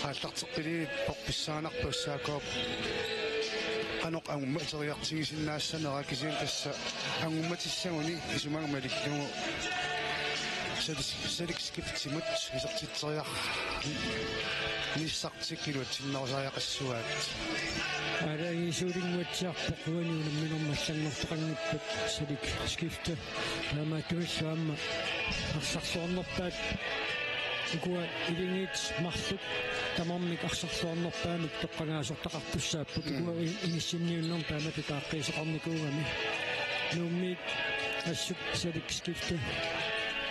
ааллартеққили порписсаанарпассаакооп qanoq angumma iteriartigisinnaassанера кисиан тасса ангумматиссагуни исумага малиллугу саликскиптимут исертитсериар ниссартик килуатсиннерусариақассуаат араисуулингуатсиарпоқуани унамминермаллангортоқангиппат салик скифта намаатуиллуамма арсарсуарнерпаат укуа илингит марлут тамармик арсарсуарнерпаамик тоққангаасортақартуссааппут укуа иниссинниуннерм таамату тааққиисеқарникуугами нууммит ассук салик скифта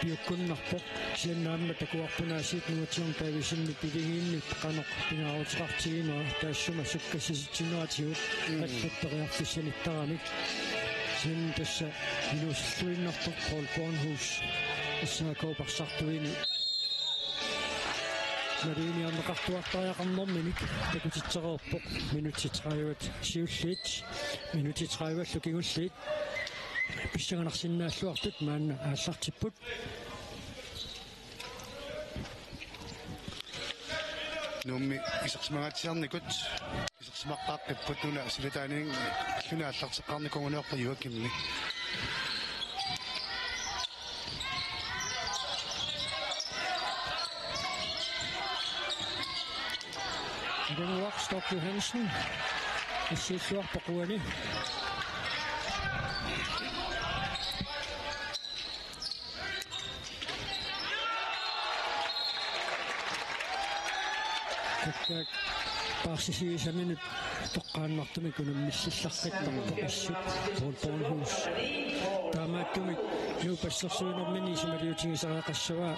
piukkunnarpoq siannaamma takuarpunaasiit nuatiorn taavisinni pilingiinni qanoq pingaarutiqartiginua taassuma sukkasisitsinuatigut аллаттериарфиссалиттарамик син тасса илуссуиннартоқ Paul Bornhus иссаакоопарсартуини Mariniarneqartuartariaqarnerminik takutitsereerpoq minutitraayuat siulliit minutitraayuallu kigulliit pissanganarsinnaalluartut maanna aallartipput nummi isaqsmagaatiarnikut isaqsmaqqaaqqipпут нуна силатааниин луна аллартеққарникунгунеорпаюаккимми Den Rockstock Johansen исииллуарпоқуани так парсисиисаминут тоққааннартуми кунаммиссилларриттарпоқиссут Paul Bornhus таамааттумик нуупассерсуинэрмини сималиутигисараақассаваа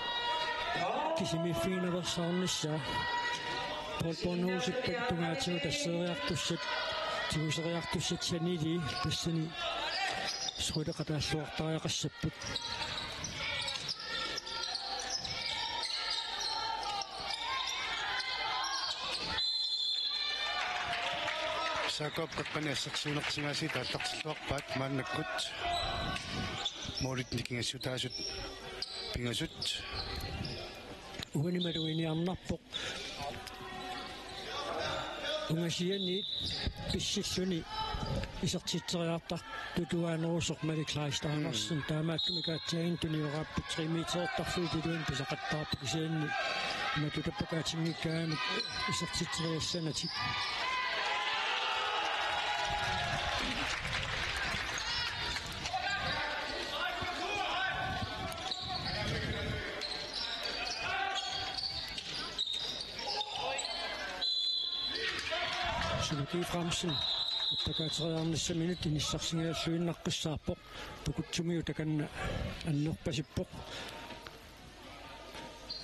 кисимиффигинерсаарнissaa Paul Bornhus tungaatigu тассериартуссат тигусериартуссат санили тассани суулеқатааллуартариақассаппут сакоп каппаниассерсуунерсигаси тааллартиллуарпаат мааннаккут моолитникингассутаасут пингасут уанималуиниарнарпоқ унгасиани писсиллуни исертитсериартар тутуаанерусоқ маликлаистаарнерсин таамааттуми каатсаагин туниорааппут 3 метертарфуи тулуин писақаттаарпу кисианни матутаппакаатингиккаамик исертитсериассанатик Suki Framsen takaateriarnissamini tinissarsingialluinnaqqissaarpoq pukutsumiu takanna annerpasippoq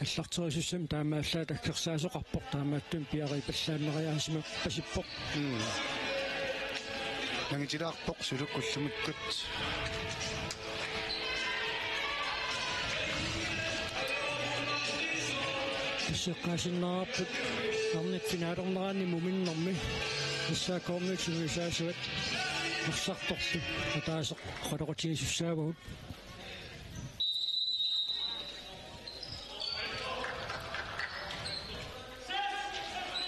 аллартерисуссам таамааллаа таккерсаасоқарпоқ таамааттун пиари паллааннериаасима пасиппоқ нангитилаарпоқ сулуккуллумиккут исеққаасиннаараппут арник финаалернераани муминнэрми иссаакоорнутсигисаасуат мерсарторлу атаасеқ қалоқутигисуссаавагут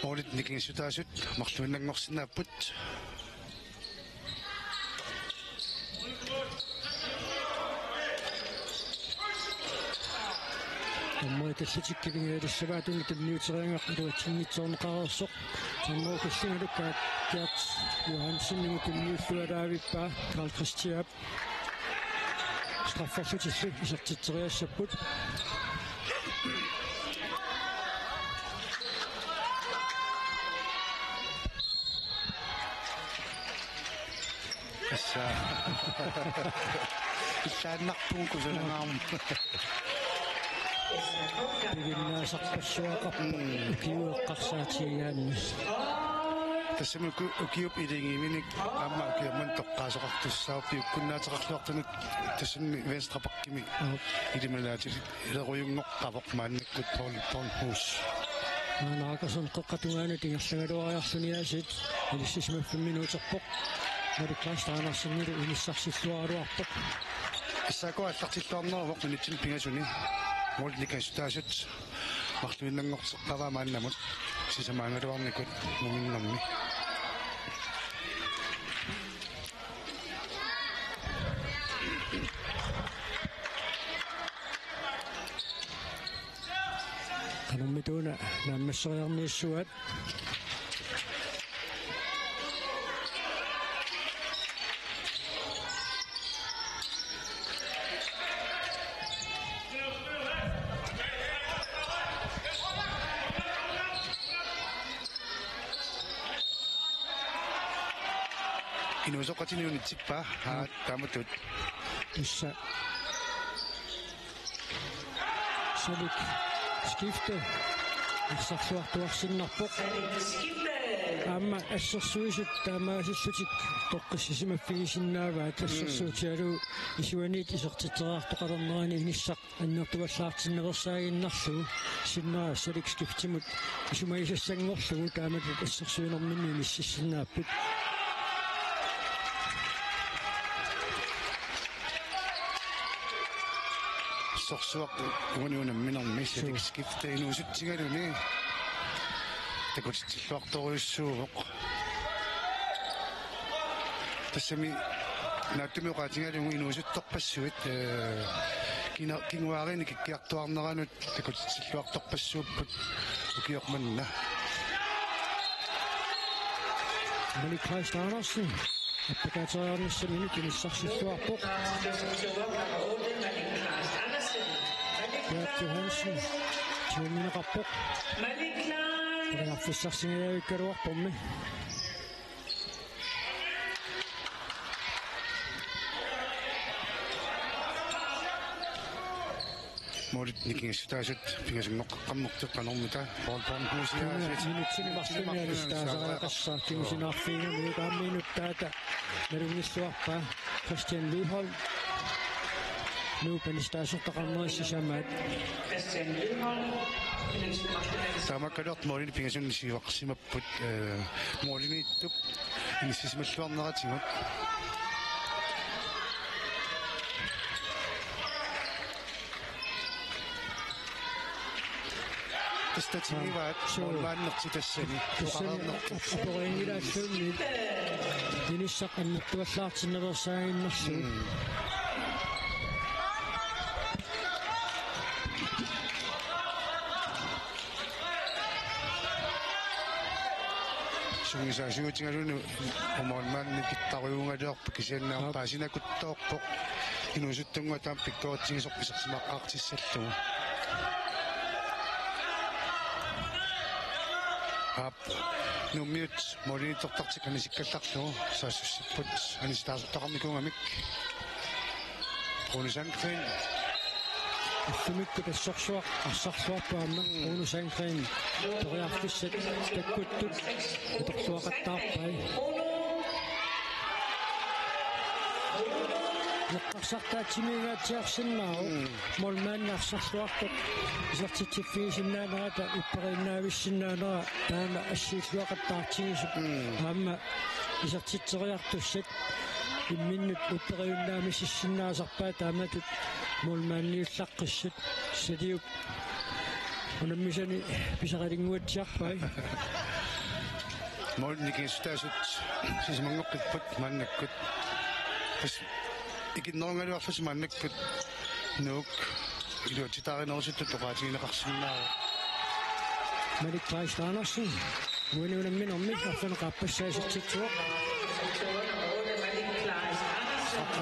Olit nikingissutaasut mарлуиннангорсинааппут аммой таллатиккилингиалиссаваатуни тамниутериангаққилуатсиннитсоорнеқарерсоқ таммоокаллингалуккаат киарт Johansen тамниуллуалаавиппаа Карл Кристиап страфферлутиллу исертитсериассаппут assa иллааннарпугу кусунангаам пигиннаасарпассуақарпу киуэққарсаатигаанни тассамику укиуп илингиминик аама киамман тоққаасоқартуссааппи уккуннаатеқарлуартанут тассамми венстрапақкими илималаати илеруйунгоққавоқ мааннаккут Paul Bornhus наакасон қоққатунгаани тингерлагаруайарлуниаасит илиссисмаффин минутерпоқ маликлаастаанарсиннилу илиссарсиллуаруарпоқ иссаакуа аллартиллуарнеравоқ минутсин пингасуни молникассутаасут марлуиннангортеққаваа мааннамут сисамаангалуарникут муминнэрми кануммитуна нааммассериарнииссуат инусоқатиниунитсиппаа тааматут исса Salik skifte. Iqsarluartuarsinnarpoq. Amma assерsuisut taamaasillutik toqqissisimaffigisinnaagaa tassersuutialu isuaniit isertiteraartoqalernerani inissaq annertuallaartinnerersaaginnarlugu sinnaa salik skiftimut isumaisassanngorlugu taamatut assersuinerminni mississinnaapпут sorsuaq uniunamminermi salik skifte inuusuttigaluni takutsilluartoruissuuvoq тассами нааттумиоqaатингалугу инуусутторпассуит кингуаарини киккиартуарнеранут такутсиллуарторпассууппут укиорманна Маликлайстаарерсин аппакаатериарниссамини киниссарсиллуарпоq Johansson тиуминеқарпоq Фиссарсингиавиккалуарпумми морит никингиссутаасут пигасингоққаммуқтеққанормита полпорнкуусиаасит минутсимимарлуниалистаасареқассаа кимисинаарфигами таамминуттаата налунгиссуарпаа Christian Lydholm nu penistaasortaqarneriссисамаат Christian Lydholm Самакалерт морин пигасуннисиуақсимаппут моринитtup инissисималлуарнератигут тастативаат мориннертитассани аппорингилааллуунни инissaq аннертуаллаартиннерсаагиннэрсуу сумисаасигутингалуну умаанмаанни киттаруйунгалуарпу кисианнаапаасинакуттоорпоқ инуусуттунгуа таам пиккоотсигисорписарсимааққартиссаллугу ап нумиут моринитортартик анисиккалларлугу саассуссиппут аниситаасуттақарникунгамик Rune Фимикку тассорсуақ ассарсуарпаама Rune Sandgren ториарфиссат таккуттут уторлуақаттаарпай Наққарсартаатсимигаатсиарсиннаа молмааннаарсарлуартоқ исертитиффигисиннаанерата иппериннаависсиннаанера таама ассииллуақаттаартигисуп аама исертитсериартуссат имминнут уппериуннаамиссиннаасарпаа тааматут молмаанниуллаққиссат садиуп унаммисани писақалингуатсиарпай молникистаасут сисмангоққиппут маннаккут тас икиннерунгалуарлус маннаккут нук илуатитааринеруситту тоқаатигинеқарсиннаа Маликлайстаарнерсин уинунамминерми арфанеқарпассааситситсуоқ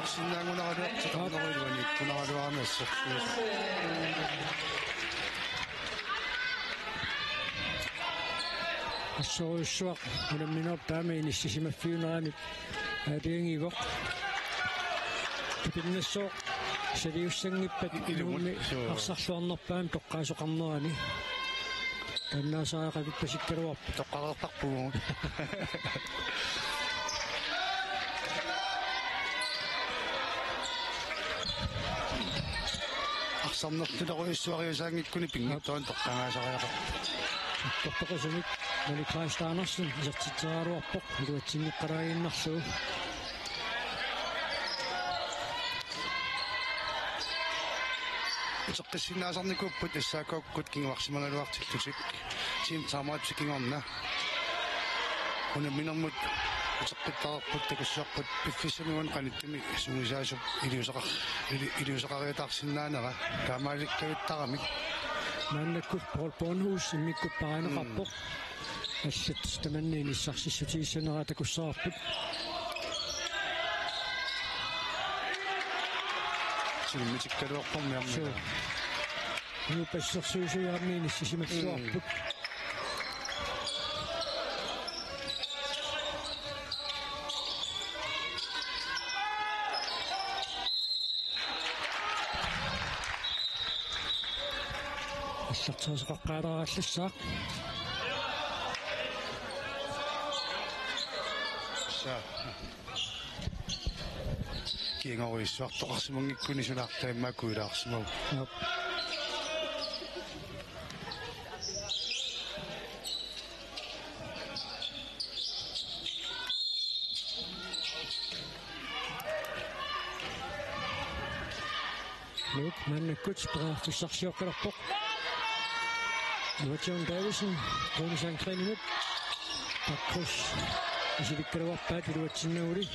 Арсиннаангунаралуартиқарнеруилуани кунаралуарнассерсуус ассоруссуақ унамминер таама иниссисимаффиунеранит аалиангивоқ пипиннассоо салиуссангиппат илуунни арсарлуарнерпаан тоққаасоқарнерани таннаасааақавиппасиккалуарпа тоққареэртарпугу арсарнертулеруиссуариусаангиккуни пингиттуан тоққангаасариақо тоқтоқусумик Маликлайстаарнерсин исертитсералуарпоқ илуатсингиққалаагиннарлуу исеққиссинаасарникууппут ассаакуаккут кингуарсимагалуартиллутик тим таамаатсикингорна унамминермут исеққиттаарпут такуссаарпут пиффисамигун қаниттими сугисаасуп илиусақариатаарсиннаанера таамааликкавиттарамик мааннаккут полпорнхус иммиккут паранеқарпоқ аллат таманни ниссарсиссутигиссанера такуссаарпут силмитиккалуарпармиармаа нупассерсуусуяарми ниссисимассуарпут ассартаасеқаққааларааллассаа са кингоруиссуартоқарсимунгиккуни сунартаиммакуилаарсимау Look, mannakkut peraaffiссарсиоққалерпоқ John Davison bonus 3 minut takkos isivikkaluvappaat iluatsinnauli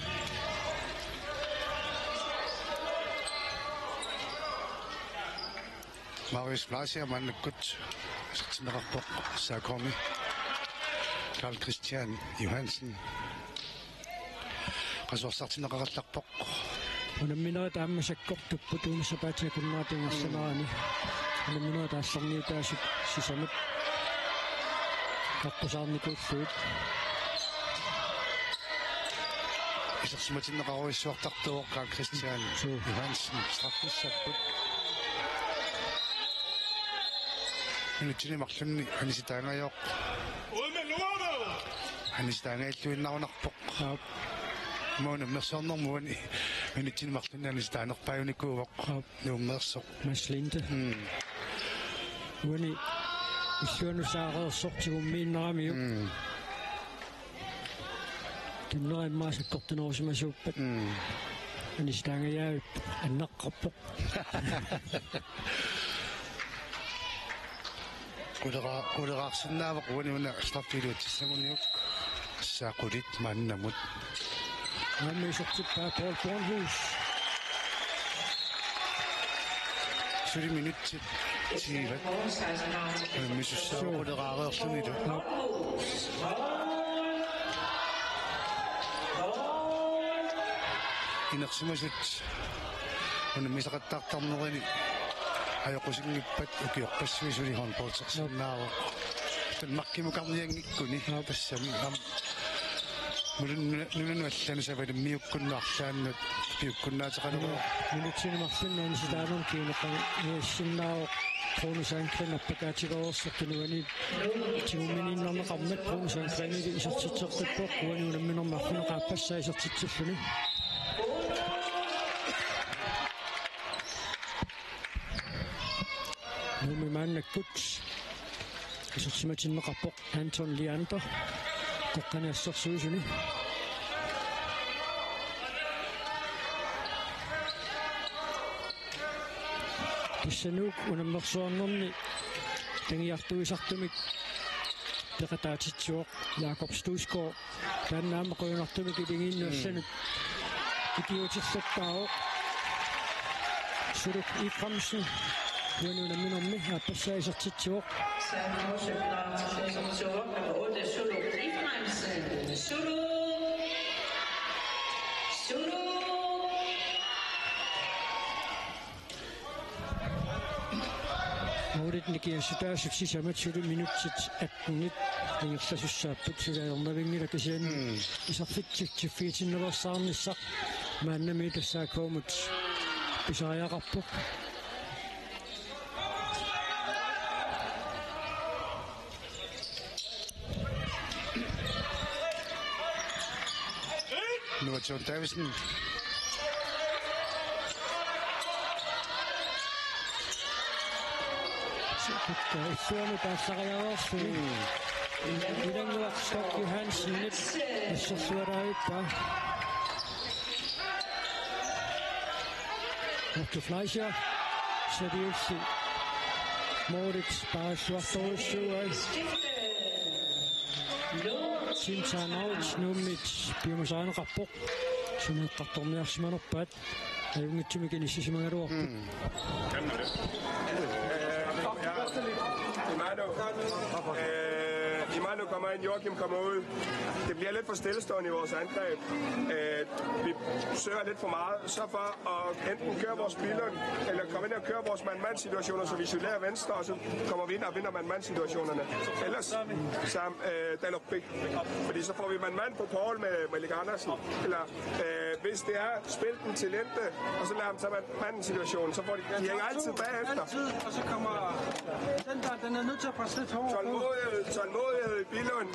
Marius Blasia mannakkut sitsinneqarpoq saakormi Carl Christian Johansen qasorsaartinneqarallarpoq unamminera taammasakkortupput unissapaatiakunnaatiingersanarani unamminera taassarniutaasut sisamat qaqqusаарnikulluut isarsimatinneqaruissuartartuoq Carl Christian Johansen straffissarput Minutinimarlunni anisitaangajoq anisitaangailluinnarunarpoq Mona mersornormuani minutinimarlunni anisitaanerpaajunikkuuvoq nuummeersoq maslinte uani illuanusaareersortigummiinneramiu tinnerimmaasakkortunerusимасууппат anisitaangajaavip anneqqarpoq Kuleraarsinnaavaq uaniuna straffiluutissamuniuk saaqulit maannamut Ammisortippaa Paul Bornhus 7 minuutsit siivat missussaa kuleraarerlunilu inersimasut unammisaqattaartarnerini ajoqusinnippat ukiorpassui hornportersinnaava tanmarkimukarniangikkuni tassami nunanuallanusavalimmiukkunnaarlaannut piukkunnaateqalugu minutinimarlunnaani sitaanerun kiineqqa iassinnaavoq Kronusankrinnerpakaatigoorsortunuani tigumininnerneqarmat Kronusankrinili isortitseqqippoq uani unamminermarluneqaappassaa isortitsilluni Numimaannakkut isortimatinneqarpoq Anton Leander qoqqaniassorsuusuni Tissanuuk unammersuarnerni tangiartuisartumik peqataatitsuoq Jakob Stuisgaard taannaammequyunartumik ilingiinnuallanut ikiutirsappaaoq Suluk Iframsen uani unamminermi aappassaaisertitsuoq Suluk Iframsen Suluk Auditnikiassutaasuk sisamat 7 minutsit akkunit ingirlasussaappat sulaajornavingilakasiani isarfitsiktiffiitinnelersaarnissaq maannami tassaakoomut pisariaqarpoq John Davison Suomi taassaqajarorsuni ilanguarstoq Johansenit issorsuaraippa Otto Fleischer Sadiussi Moritz paassuartoruissuai Sinsanauts nummit piumusaaneqarpoq suneqqartorniarsimanerpaat ajungitsumik inissisimagaluarput Imano kommer ind, Joachim kommer ud. Det bliver lidt for stillestående i vores angreb. Vi søger lidt for meget. Så for at enten køre vores spillere, eller komme ind og køre vores mand-mand-situationer, så vi isolerer venstre, og så kommer vi ind og vinder mand-mand-situationerne. Ellers så Dalok Big. Fordi så får vi mand-mand på Paul med Lig Andersen. Eller hvis det er spil den til Lente, og så lader dem tage manden-situationen, så får de hænger altid bagefter. Altid, og så kommer den er nødt til at presse lidt hårdere. Tålmodighed i Billund.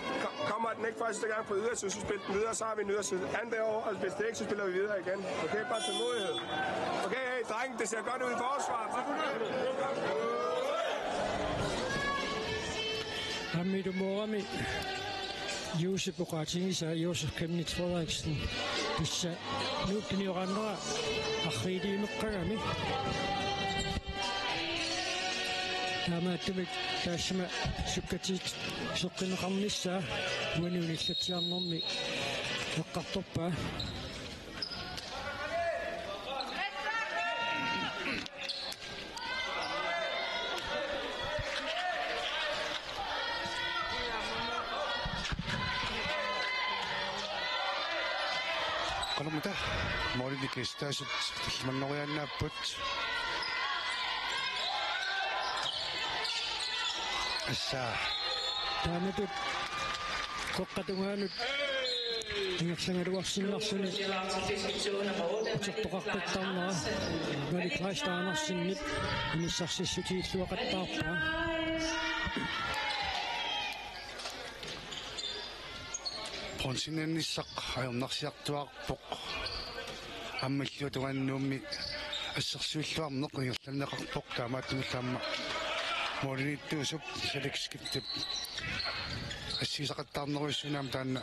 Kommer den ikke første gang på ydersiden, så spiller den videre, så har vi en yderside andet år, og hvis det ikke, så spiller vi videre igen. Okay, bare tålmodighed. Okay, hey, dreng, det ser godt ud i forsvar. Hamid Morami, Josef Bogatinisa, Josef Kemnitz Frederiksen, Bissa, Nubdini Randra, Akhidi Mukkagami. Amatimik Tashma Sukatit Sukin Ramnissa, Winunissatianami, Wakatopa. Kalumta, mori di kistasut, mannoyan na put. Asa. Tamatut kokatunganut. Ingaksangaruarsinnarsuni. Utertoqarpittarnera. Valiklaistaanersinnit. Inissarssissutiilluaqattaarpaa. Ponsinennissaq ajornarsiartuarpoq аммиллуутуганнуумми ассерсуиллуарнеқ ингерланнеқарпоқ таамааттумиллаама молиниттуусуп саликскиттип ассисақаттаарнеруиссунаам таанна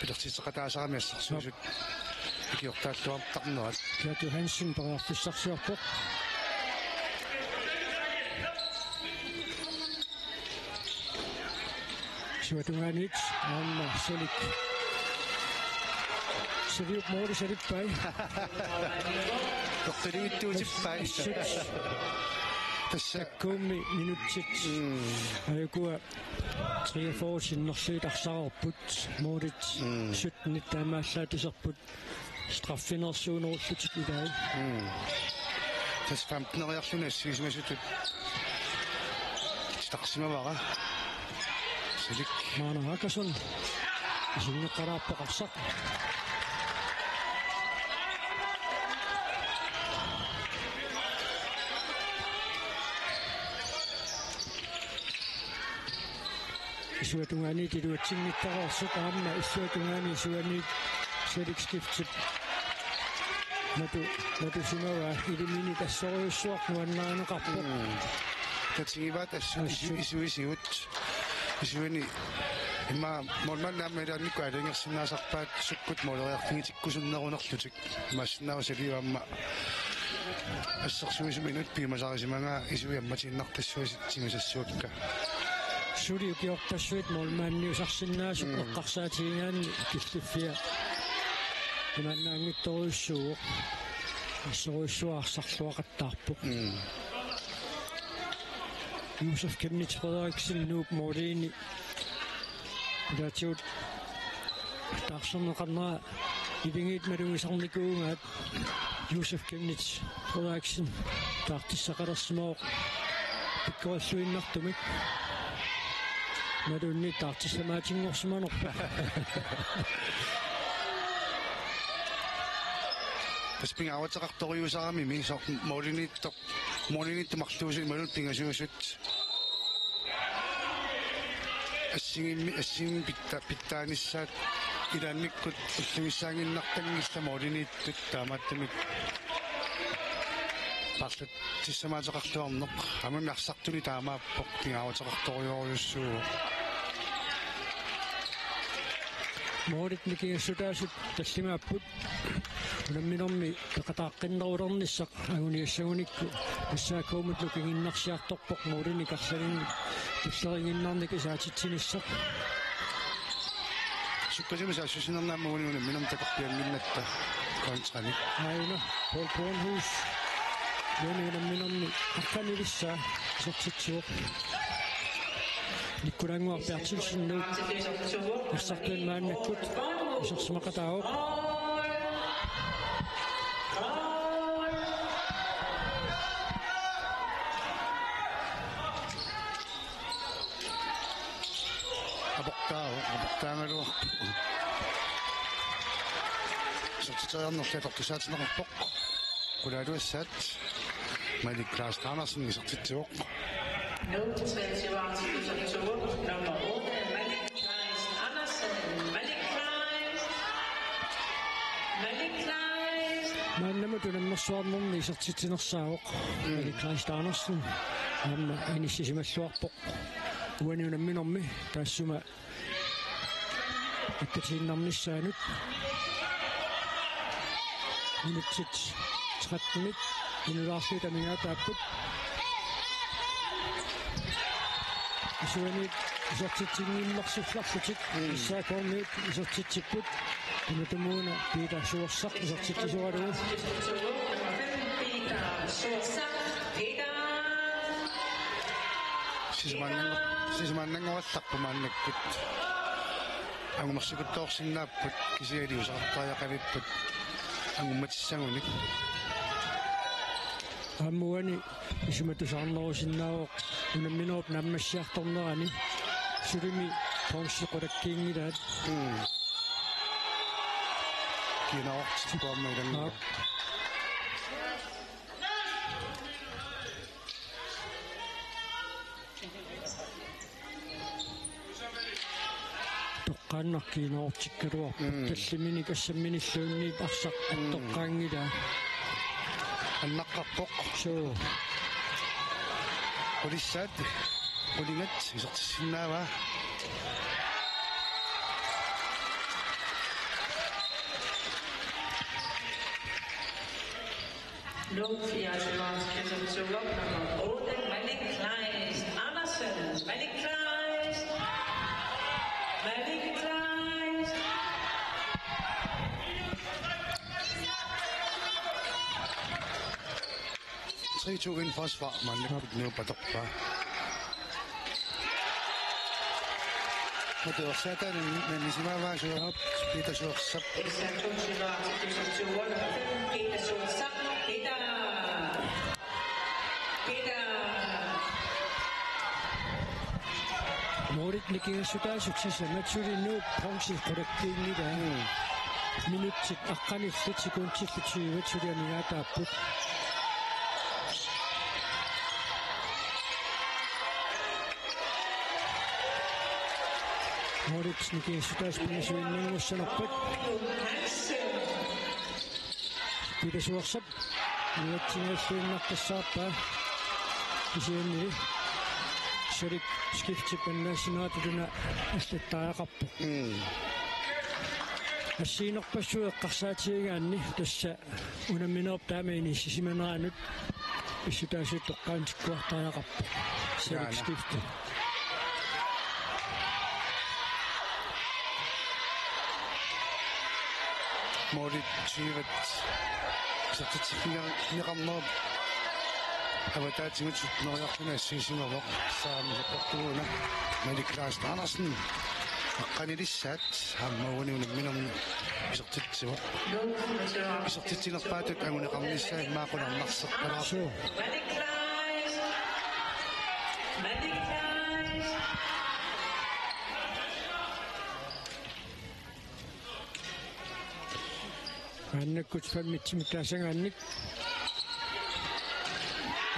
пилертисеқатаасарами ассерсуусут икиортааллуартарнерат Kjert Johansen параартуссарсуарпоқ Suatuganit Anna Solik Saviuk Mori Sarippai тоққилигиттуутиппай тассаккуумми минутсит аякуа 43 синнерсуитарсаарпут моорит сутнит таамааллаатисерпут страффинерсуунеруllутик илаа тас 15-ериарлуна ассиисмасутут стақсимавара силик маана хакасон исиннеқараарпеқарсақ Isuatungani tiluatsinnittararsut aamma issuatungani suanit salikskiftit natu sunawa ilimini tassoriussuarnuannaaneqarpoq татигиват исуисиут исуини имма молманнааммилаанникку алингерсинаасарпаат суккут молериартигитиккусуннерунерлутик массинаа салиуамма ассерсуисуминут пимасарисимангаа исуиамматииннартассуиситсимисассуакка Suliukiortassuit molmaanniusarsinnaasuk eqqarsaatigigaanni killiffiа imannaangittoruissuuq asseruissuarsarluaqattaarpuq Josef Kemnitz Frederiksen Nuup Morlini Ilatiut taarserneqarnera ivingit maluisarnikuungaat Josef Kemnitz Frederiksen taartissaqalersimooq pikkorissuinnartumik Madunni taartissamaatinngorsmanerpa таспингаватеқарториусарами мисор молинитто малут пингасуусут ассигимми питтааниссаат илаанниккут уллугиссаангиннартангилла молиниттут таамааттамик парлут тиссамаатеқартуарнеқ амами арсартуни таамааппоқ пингаватеқарториориуссуу Morit mikiussutaasut tallimaapпут unamminermi peqataaqqinnерулернissaq aguniassagуникку ассаакуумут лукигиннарсиарторпоқ муулини карсалини туллеригиннарник исаатитсинissaq суккасимаса ассусинернааммагуниуна минам такарпиангиннатта контрани аина Paul Bornhus unamminermi аққанилиссаа сертитсуоқ Nikkulanguar Bertilsen Irsartuan maannakkut isorsumaqataaoq Abortaangaluar sortitoriarnerlatortusaatinaqarpoq qulaaluassat Malik Klaas Andersen isortitsuoq Nummer 8, Malik Klaas Andersen. Malik Klaas. Maannamatulammersuarnerni isortitinersaaoq Malik Klaas Andersen amma inississimalluarpoq uaniunamminormi taassuma ikkatiinnarnissaanut minutsit 13 inulaarluutamingaataapput isuani isortitsingiimmarsullarlutik issaakorniut isortitsipput tunutumuuna Peter Suorsaq isortittisualugu sismannanguallaqpumaannakkut angumersikuttoorsinnaapput kisialiusaqartaajaqavipput angummatissangunik ammuani isumatusarnerusinnaaoq unamminerup nammassiartornerani sulimi ponsiqulakkiingilaat kinaortikuammailannguq toqqaannarkiineortikkaluarpu tallimini kassamminilluunniip arsaq attoqqaangila annaqqarpoq soo qulissaat qulingat isortissinnaava Nummer 8, Malik Klaas Andersen. Malik Klaas. Malik Klaas. Trin forsvar mannakkut patorpa mutta jos sieltä niin sinä vaan syö Peter Suorsaq Morit nikingassutaasutsissa matsulinnuup ponsiqulakkiingilaat minutsit aqqanillut sekuntillut suyuvat suliamigaataapput Moritz nikingassutaaspinasuinniungussanerpat Peter Suorsaq niatsingalluinnartassaarpaa kisiannili Surik skiftipannaasinaatutuna аллаттаақарпу ассиинерпассуеққарсаатигаанни тасса унамминерп таамаини сисиманеранут иссутаасуттоққаантиккуартаақарпу Surik skifti Morit syivät sortitsinniqarnerp avataatigut noriartuna assiisimervoq saamiseqortuuna Malik Klaas Andersen aqqanilissaat haammauni unamminermi isortitsivoq isortitsinerpaatut anguneqarnissaa maaqunarnarseqqalaarsu Malik Klaas. Malik Klaas. annakkut fammitsimikaasangaannik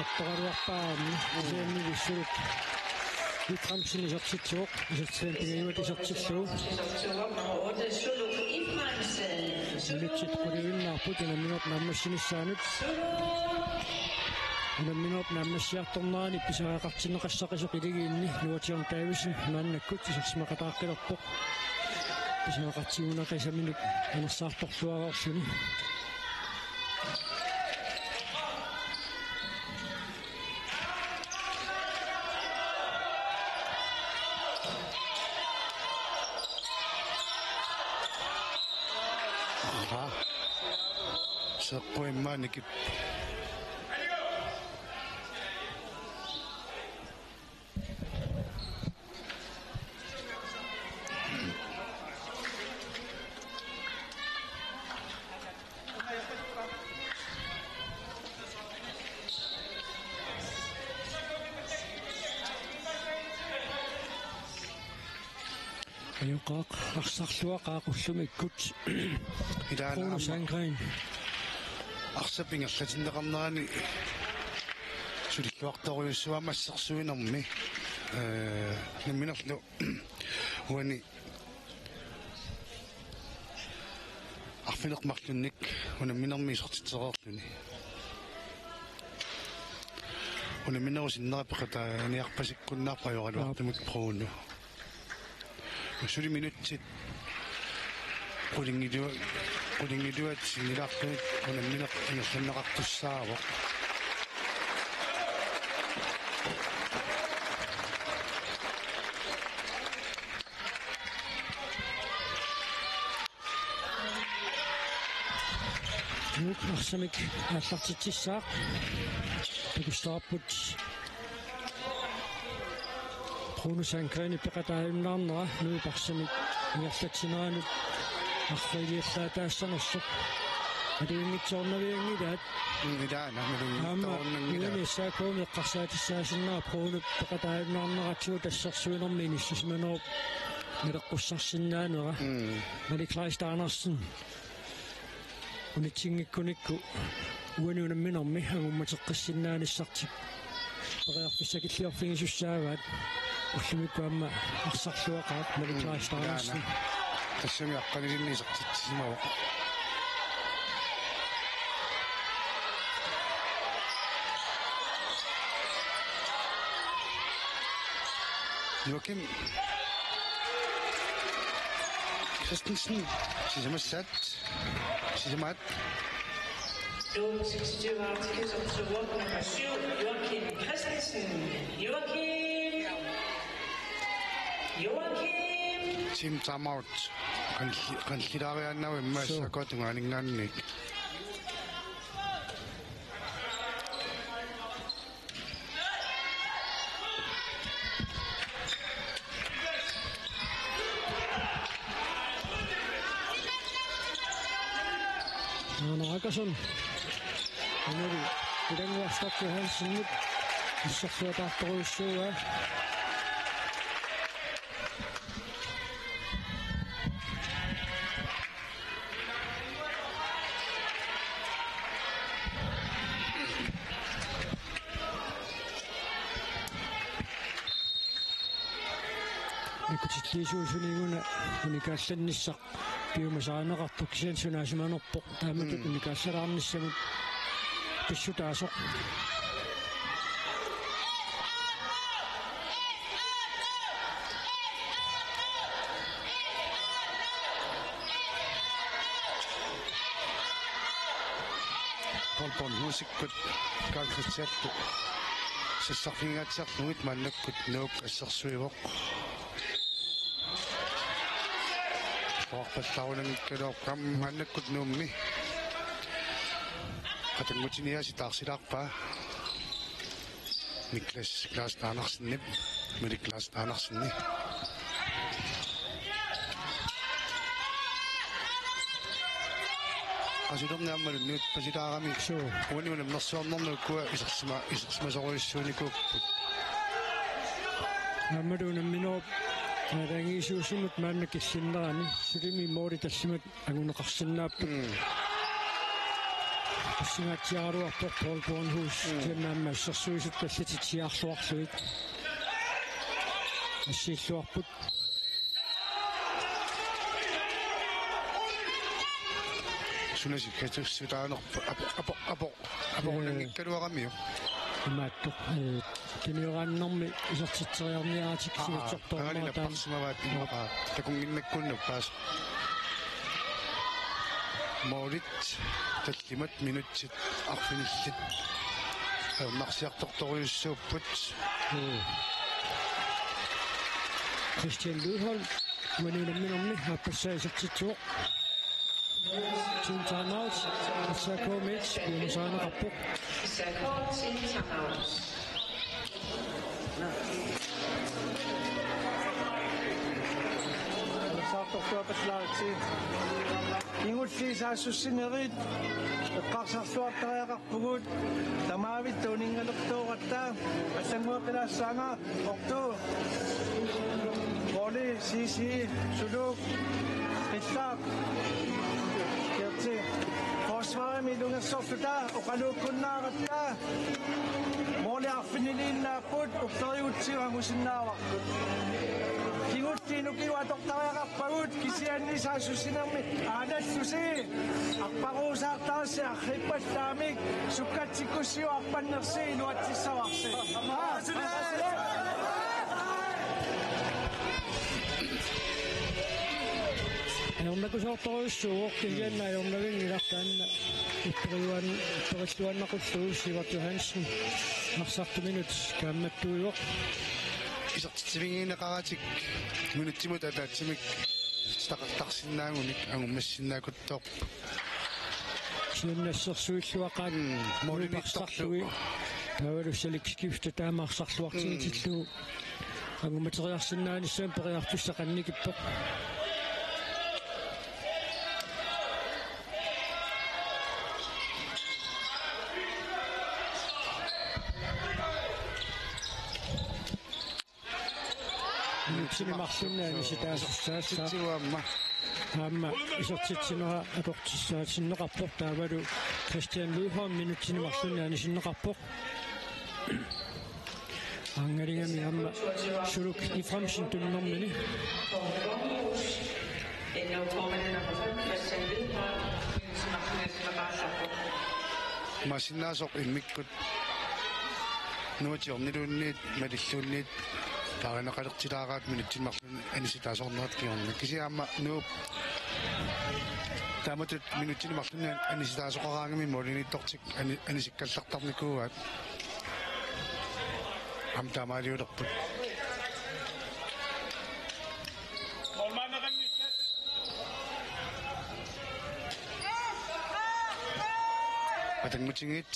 аппаруарпаами сианнивиссулук итрамсини сортитсуоқ исатсаантигиуат исортиллуу минутсит qulivиннаарпут унамминерп наммассиниссаанут унамминерп наммассиарторнерани писаақартинеқассақисоқ илигиинни нуатиорн таависин мааннаккут исерсимақатааққилерпоқ писаақартигунақисаминут анерсаарторлуагаорсуни seqquimmaannikip Ayuqaq arsarluaqaaqullumikkut Idaana Kronos Angren арсапингерлатиннеқарнерани сулиллуарториуссуамассерсуинерми намминерлу уани арфинеқмарлунник унамминерми сортитсереерлуни унамминерусиннерапеқата аниарпасиккуннаарпа юралуартумик пруунну сули минутсит qulingidua sinilartuit unammineq ingerlanneqartussaavoq nuqarsamik aallartitsissaaq tukustarput Kronos Angren peqataayunnaarnera nuiparsamik ingerlatineraanut арфилиерлаатаассанерсоқ алиунгитсоорнавиангилаат идаана милунгитсоорнангила саакууми эққарсаатиссаасиннаа проонуп пеқатаайуннаарнератсуу тассерсуинерми ниссусманооп милеққуссарсиннаанера маликлайстаанерсин унитсингиккуникку уанунамминерми агумматеққиссиннааниссартик периарфиссакиллиорфигисуссааваат уллумиккуамма арсарлуақаат маликлайстаанерсин тассами аққанилиннисертитсимава Joachim Christensen sisamat Nummer 26 artikel nummer 7, Joachim Christensen. Joachim. Team timeout. Kandidaariannaw immassakotungaaningaannik. Akason. Aneri idangwastakke hansinnut issarsuataartoruussuuga nikutitliisuusuniguna unikaallanissaq piumasaaneqartuk kisiansunaasimanerpoq taamatut unikaassalaarnissamut pissutaasoq polpon musikkut kaalkutsertu sissarfingaatserluit mannakkut nuuk assersuivoq Pallaunankalo kammannakkut nuummi qatangutiniasi taarsilaarpa Niklas Klaas Taanarsinnip Miklas Taanarsinni asilorniammalunnuut pasilaarami uaniunamnersuarnernuukkua isersmasoruissuunikkuupput наммалуунамминоо Rangisuusumut maannakissinnerani sulimi moori tassimat aguneqarsinnaappu Singaatiaruarpoq Paul Bornhus tiannaamma assersuisut tallatitsiaarluarluit ассииллуарпут sunasik katussutaanerpa apoqunangikkaluarammiu имааттоқ киниорааннэрми исертитсериарниаратиккисигутсорторнаа таамаат такунгиннаккуннаппаас моорит таллимат минутсит арфиниллит марсиарторторюссууппут Christian Ludholm манинамминерми хаппассаисертитсуоқ Team timeout. Sako Mitch, Buenosana Rapport. Sako team timeout. Саартортуапатлаарти ингуллисаассуссинерит эққарсарлуартариақарпугут тамаавит туунингалертуоқаттаа аллангуақилаассаангаа орту Molly, Sisi, Suluk, Ritzak, Kertsi. Forsvaret Milunga Softa, Okalukunarata. Molly Affinilin Put, Oktoyutsi, Musinawa. Kinuti Nukiwatok Tara Parut, Kisiani Sasusinami, Adat Susi, Akparosa Tase, Akhipat Damik, Sukatsikusio, Akpanasi, Nuatisawase. Ernaqusartoruissuuq kigianna ajornavingilaqtaan ipperuannaqulluus Johansen arsartu minut kaammattuuyoq Isartitsivinginaaqaratik minuttimut ataatsimik taqartarsinnaagunik angummassinnaakuttoq siannassersuilluaqaat moolipartarlui taavalussalik skifta taamaarsarluartigitillugu angumateriarsinnaanissaan periartussaqannikippoq Sinimarsunnaani sitaasussaasaa Amma isortitsinera atortissaatinneqarpoq taavalu Christian Lydholm minutsinimarsunnaani sinneqarpoq Angaligami amma suluk i Fremsen tunnermini Masinnasoq immikkut nuutiorniluunniit malilluunniit Paranaqalertilaaraat minuttimaqlun anisitaasornerat kiorni kisiaamma nuup taamatut minuttimaqlun anisitaasoqaraangami molinittortik anisikkallartarnikuugaat am taamaaliulerput atangmutingit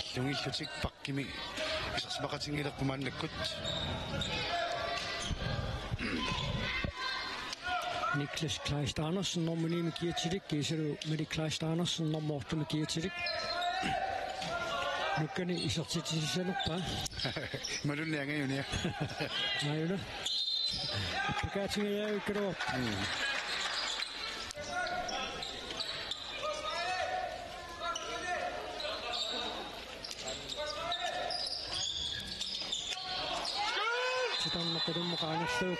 illungillutik pakkimi isarsimaqatingilerpumaannakkut Niklas Kleist Andersen normuni med Giatidik gæselu med det Kleist Andersen normortu med Giatidik nu kan I så til bare men du længer jo nær nej jo det kan jeg jo ikke op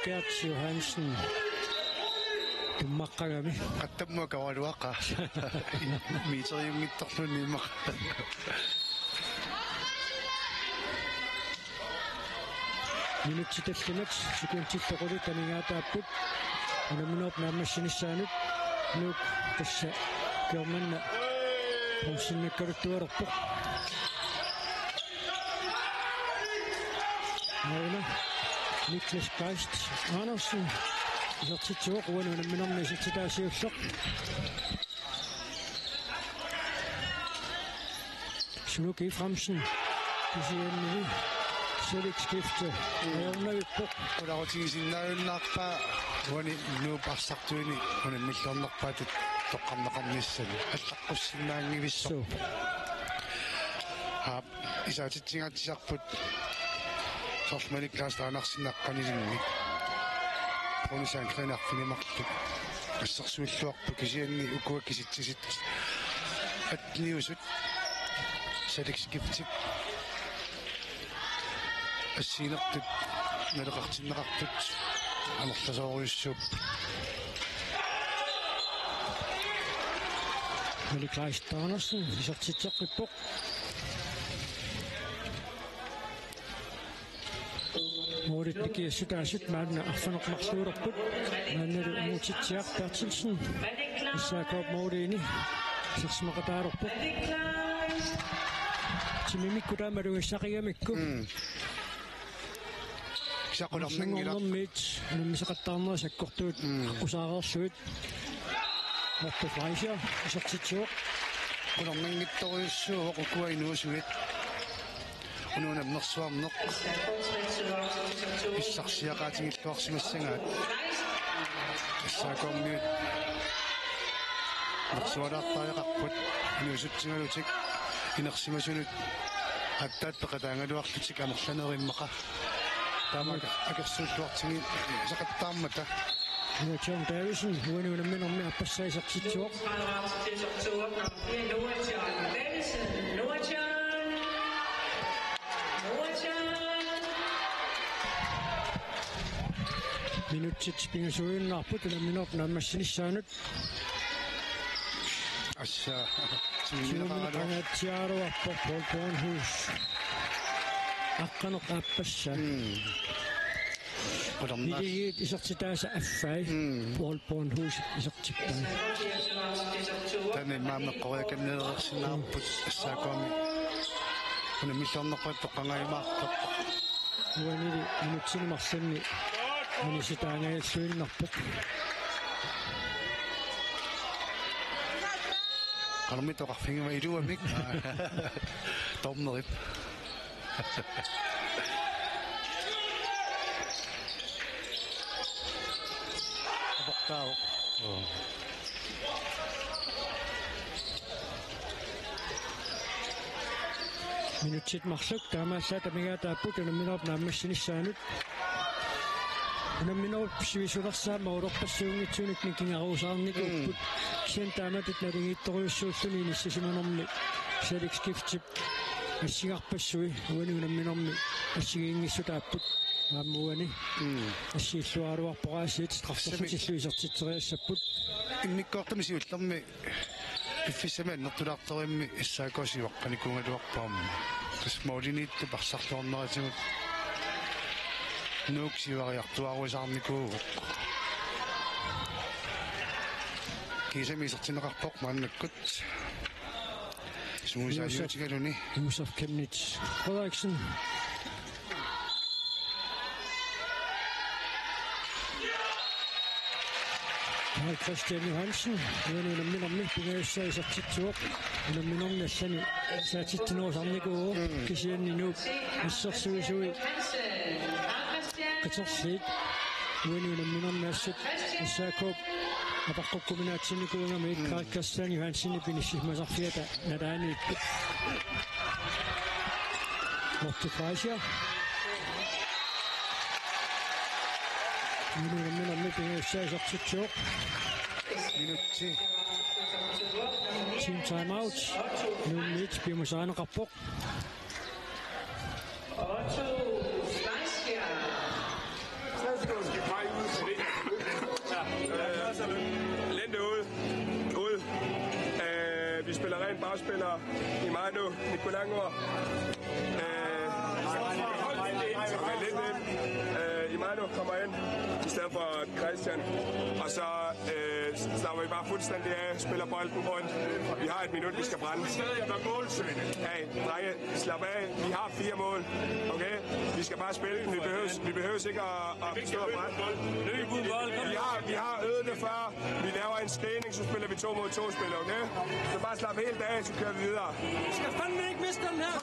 Gert Johansen Tumaqqagami qattamma kawaluaqa miiteriummittorlunniimmaq minutsitallunat sikuntillequlu taningaataapput unamunuup naammassinissaanup nuuk tassa kiormanna ponsinnakkaluttualerpoq Aina Niklas Kleist Andersen isartitsuoq uanuunamminerni isartitaasiulleq Suluk i Fremsen kisianni Sulik skifte ajornavippoq ularutigisinnaarunnаарpa uani nuuparsartuini unamillornerpaatut toqqarneqarnissani allaqqussinnaangivissoq isaatitsigaattisarput Sorsmani Klaas taanarsinnaqqanisinni Pronisaan krinarfinimartuk ассерсуиллуарпу кисианни укуаккиситсисит атниусут саликскифтик ассинертут налеқартиннеқартут амерласоориуссууп Klaas Andersen isartitseqqippoq Moritniki sutaasut maanna arfaneqmarluulerput maannalu muutitsiaq Bertilsen issaakoop Moritini sersmaqataalorpoq timimikku taamaluissaqiyamikku saqulornangilaq nummisaqattaarnera sakkortuut aqusaareersuit Morto Fleischer isartitsuoq qulornangittoriussuuq ukuainuusuit unuunamnersuarneq issarsiaqaatingilluarsimassagaat issaakoormiut nersualaartaajaqarput inuusutsingalutik inersimasunut attaat peqataangaluarlutik amerlanerimmaqa Tämä akersuuttuartigi saqattaarmata. Ja John Davison, uuden minun minä passai saksitsuok. Minutsit pinsuin naaput, ja minut nammassani saanut. Assa. Sinun tiaroa poltoon huus. Akkanok appassa. Niin isotsi tässä F5. Poltoon huus isotsi päin. Tänne maailma koekin nedersin naaput saakomi. Kun missä on nopeutta kangaimatta. Ueni minut silmassani. Meni sitä näin syyn nappu. Kalau mito ka finga mai dua mik. Tom no. Apa kau? Minut sit maksuk tämä sätä mikä tää putunut minut nammassani saanut. Minun pysyvisuudessa Euroopassa on nyt kingaruusaan niin sen tämä että näiden ittoriussuusta niin se minun seliksi kiftsi asiakkappasui uuden minun asiakingissa tapput ammuani asiaksuarua paasit straffasi syysartitreessa put mikkohtamisi uttamme Fiffisemmen nottudartorimmi issaakoosiuaqqani kungaluarpaamma tasmauliniittu parsartuarneratimut nuuksiuariartuaruisarnikuuguq kiisamiisertineqarpoq maannakkut smuusaayuutigaluni Yusuf Kemnitz Frederiksen Christian Johansen, uuden minun pingeessä ei saa sitsuok. Uuden minun nässäni saa sittenoo sanniko kisienni nu. Tässä suisui. Katsossit. Uuden minun nässät. Tässä kop. Apakko kombinaatsinni kuulunga meitä Christian Johansen pinissi mä saa fietä nädään ikku. Lotti Faisia. Minun pingeessä ei saa sitsuok. Minuutti. Team timeout. Nu midt bliver man så en rapport. Lente ud. Vi spiller rent bagspiller i Manu, Nicolangor. Imano kommer ind i stedet for Christian, og så slapper vi bare fuldstændig af, spiller bolden rundt. Vi har et minut, vi skal brænde. Hey, drenge, slap af. Vi har 4 mål, okay? Vi skal bare spille den. Vi behøver ikke at stå og brænde. Vi har øvet det før. Vi laver en screening, så spiller vi 2 mod 2 spil, okay? Så bare slap helt af, så kører vi videre. Vi skal fandme ikke miste den her.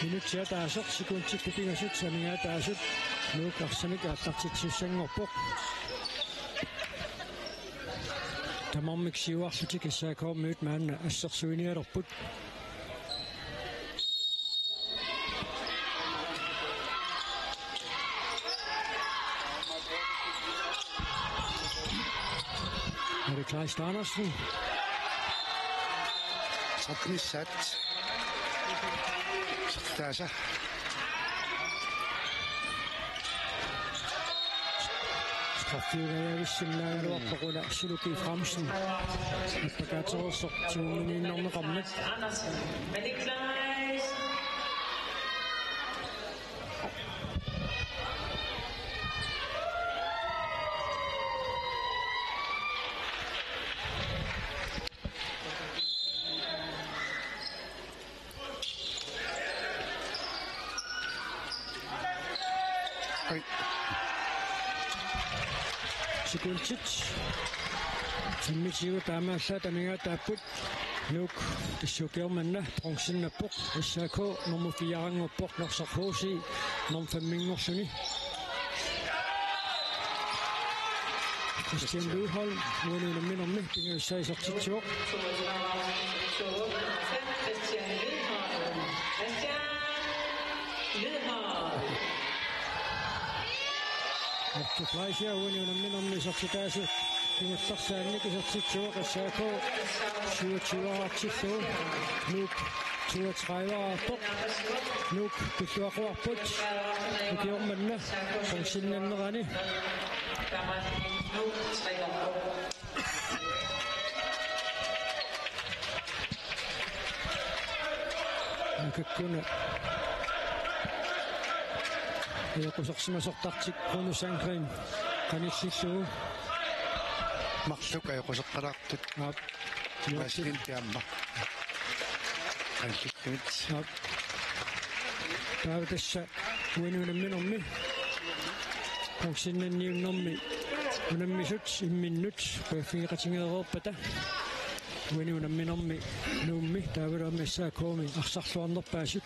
Minut siya tasok, sekunsik pipingasut sa mga tasok. No, kaksanik at taksitsisang ngopok. Tamang miksiwak sa tikisa ko mute man asok suwini aroput. Er det Kleist Andersen? Sapnisat. Tässä. Straffyrer jeg vissen op på grund af Suluki Fremsen. Efter Gator så 20 minutter om ramme. Sekuntit. Mitsiu tämä satamia taput. Nuk tissukelmanna bronsen pok. Isako nummer 4 pok nok så hosi. Nummer 5 suni. Christian Lydholm, uanede minder med, Binger 6 til 2. Christian Lydholm. Efter Fleischer, uanede minder med, så til Basse. Binger Starsand, ikke så til 2, Resako, 27 til 2. Nuk, 32 bort. Nuk, beslår bort. Nu giver man med, som sin anden rende. Man kan kunne يقصقسم سقطتك كونو سانكرين كان يسيسو مخلوق يقصق قراقتك ماشين تيامة كان تابتش وين من أمي كونسين نيم أمي من أمي شوتش منوت في قتيم الغربة وين من أمي نومي تابر أمي ساكومي أخسر شو عند باشت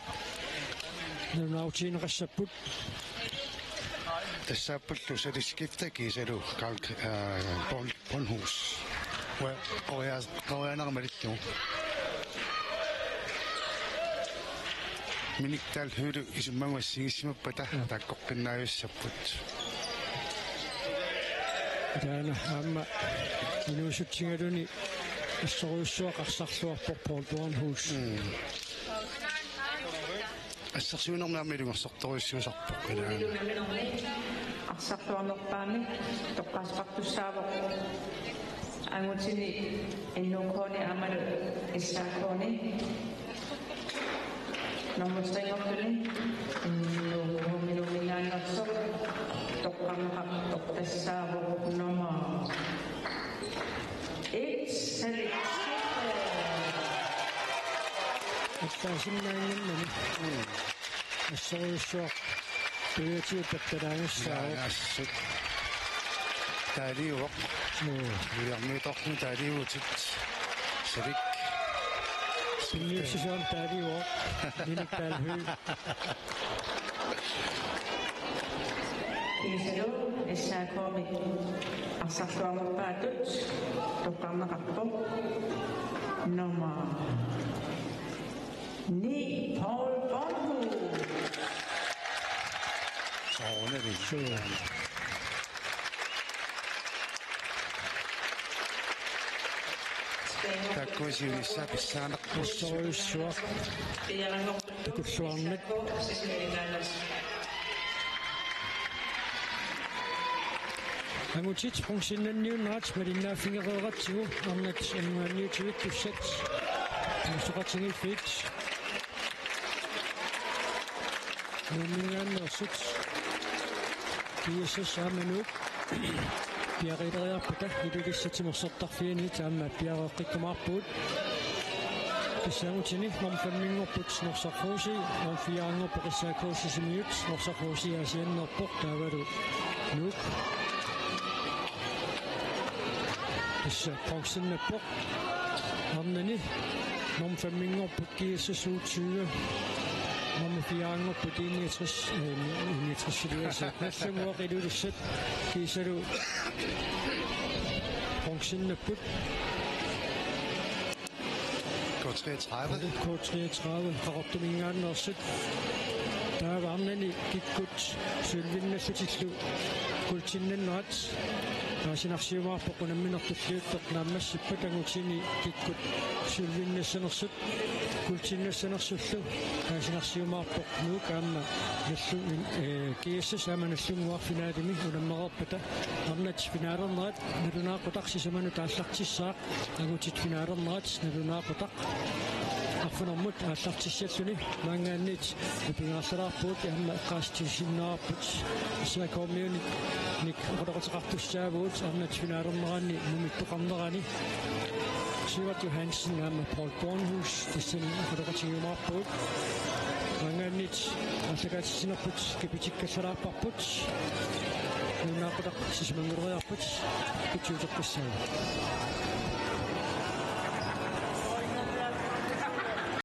ناوتين غشبوت تسابلت وسدسكيفتك يسلو كان بونهوس وأنا عملته منك تالهير اسمه وسيسمه بتاع تاكوكنا يسبوت أنا أما إنه شتيرني الصوص أخسر بونهوس السخسون من أمريكا سقطوا يسوع Aksartuanerpaami toqqaasqartussaavaq angutini innuukhooni amalu issaakhooni namutsaingortuni innuumiluminaannersoq toqqarnaqaq toqtassaavoq noma التاسمين الصوص بيتي بتدعيسها تالي وقت يعني طخن تالي وتت شريك سنيك شجون تالي وقت دينك تالهي Isero issaakoomi arsartuamappaatut toqqarnaqarpo noma ni Paul Bonhu تاكوزي ولسا بالسانق الصوص تكسوانك Angutits funktionelle nats med din fingerrøretio, om at en ny til et sæt. Så ret ting fedt. Men og sæt. Det er så sammen nu. Pierre redder på det. Det er sæt til mig så der fint lidt am Pierre rigtig meget på. Det ser ud til ikke, når 5 minutter på når så krosi, når 4 andre på reserve som nyt, når så krosi er sen og på der var du. Nu så funktionen på hamnen når 5 minutter på Jesus udtyder når 4 andre på det nitrosiderer næste år er det sæt så du funktionen på K33 har optimeringen og sæt der var hamnen gik godt sølvvindende så til slut kultinen not Sinarsiuma pokona minartulliuttoq naammassippatangutsini kikkut sulvinnasanersut kultinnasanersullu sinarsiumaarpoq nuukaamma nallu kiassasaamanalluguar finaalimi unammererpata arnat finaalernerat nalunaaqutaqsisamanu taallartissaaq agutit finaalernerat nalunaaqutaq арфунэрмут ааллартиссаллуни маангааннит пингаасалаарпуут ямма qaastisinnаарput исаакоомиуни ник ордоqatiqartussaavuut арнат финаалернераани нумиттоqarnerani Sivert Johansen ямма Paul Bornhus тиссани ордоqatigiumaarput маангааннит ааллагаатиссинерпут кипитиккассалаарпарпут нунаақутақ сисмангериарпут кутиутеққиссаа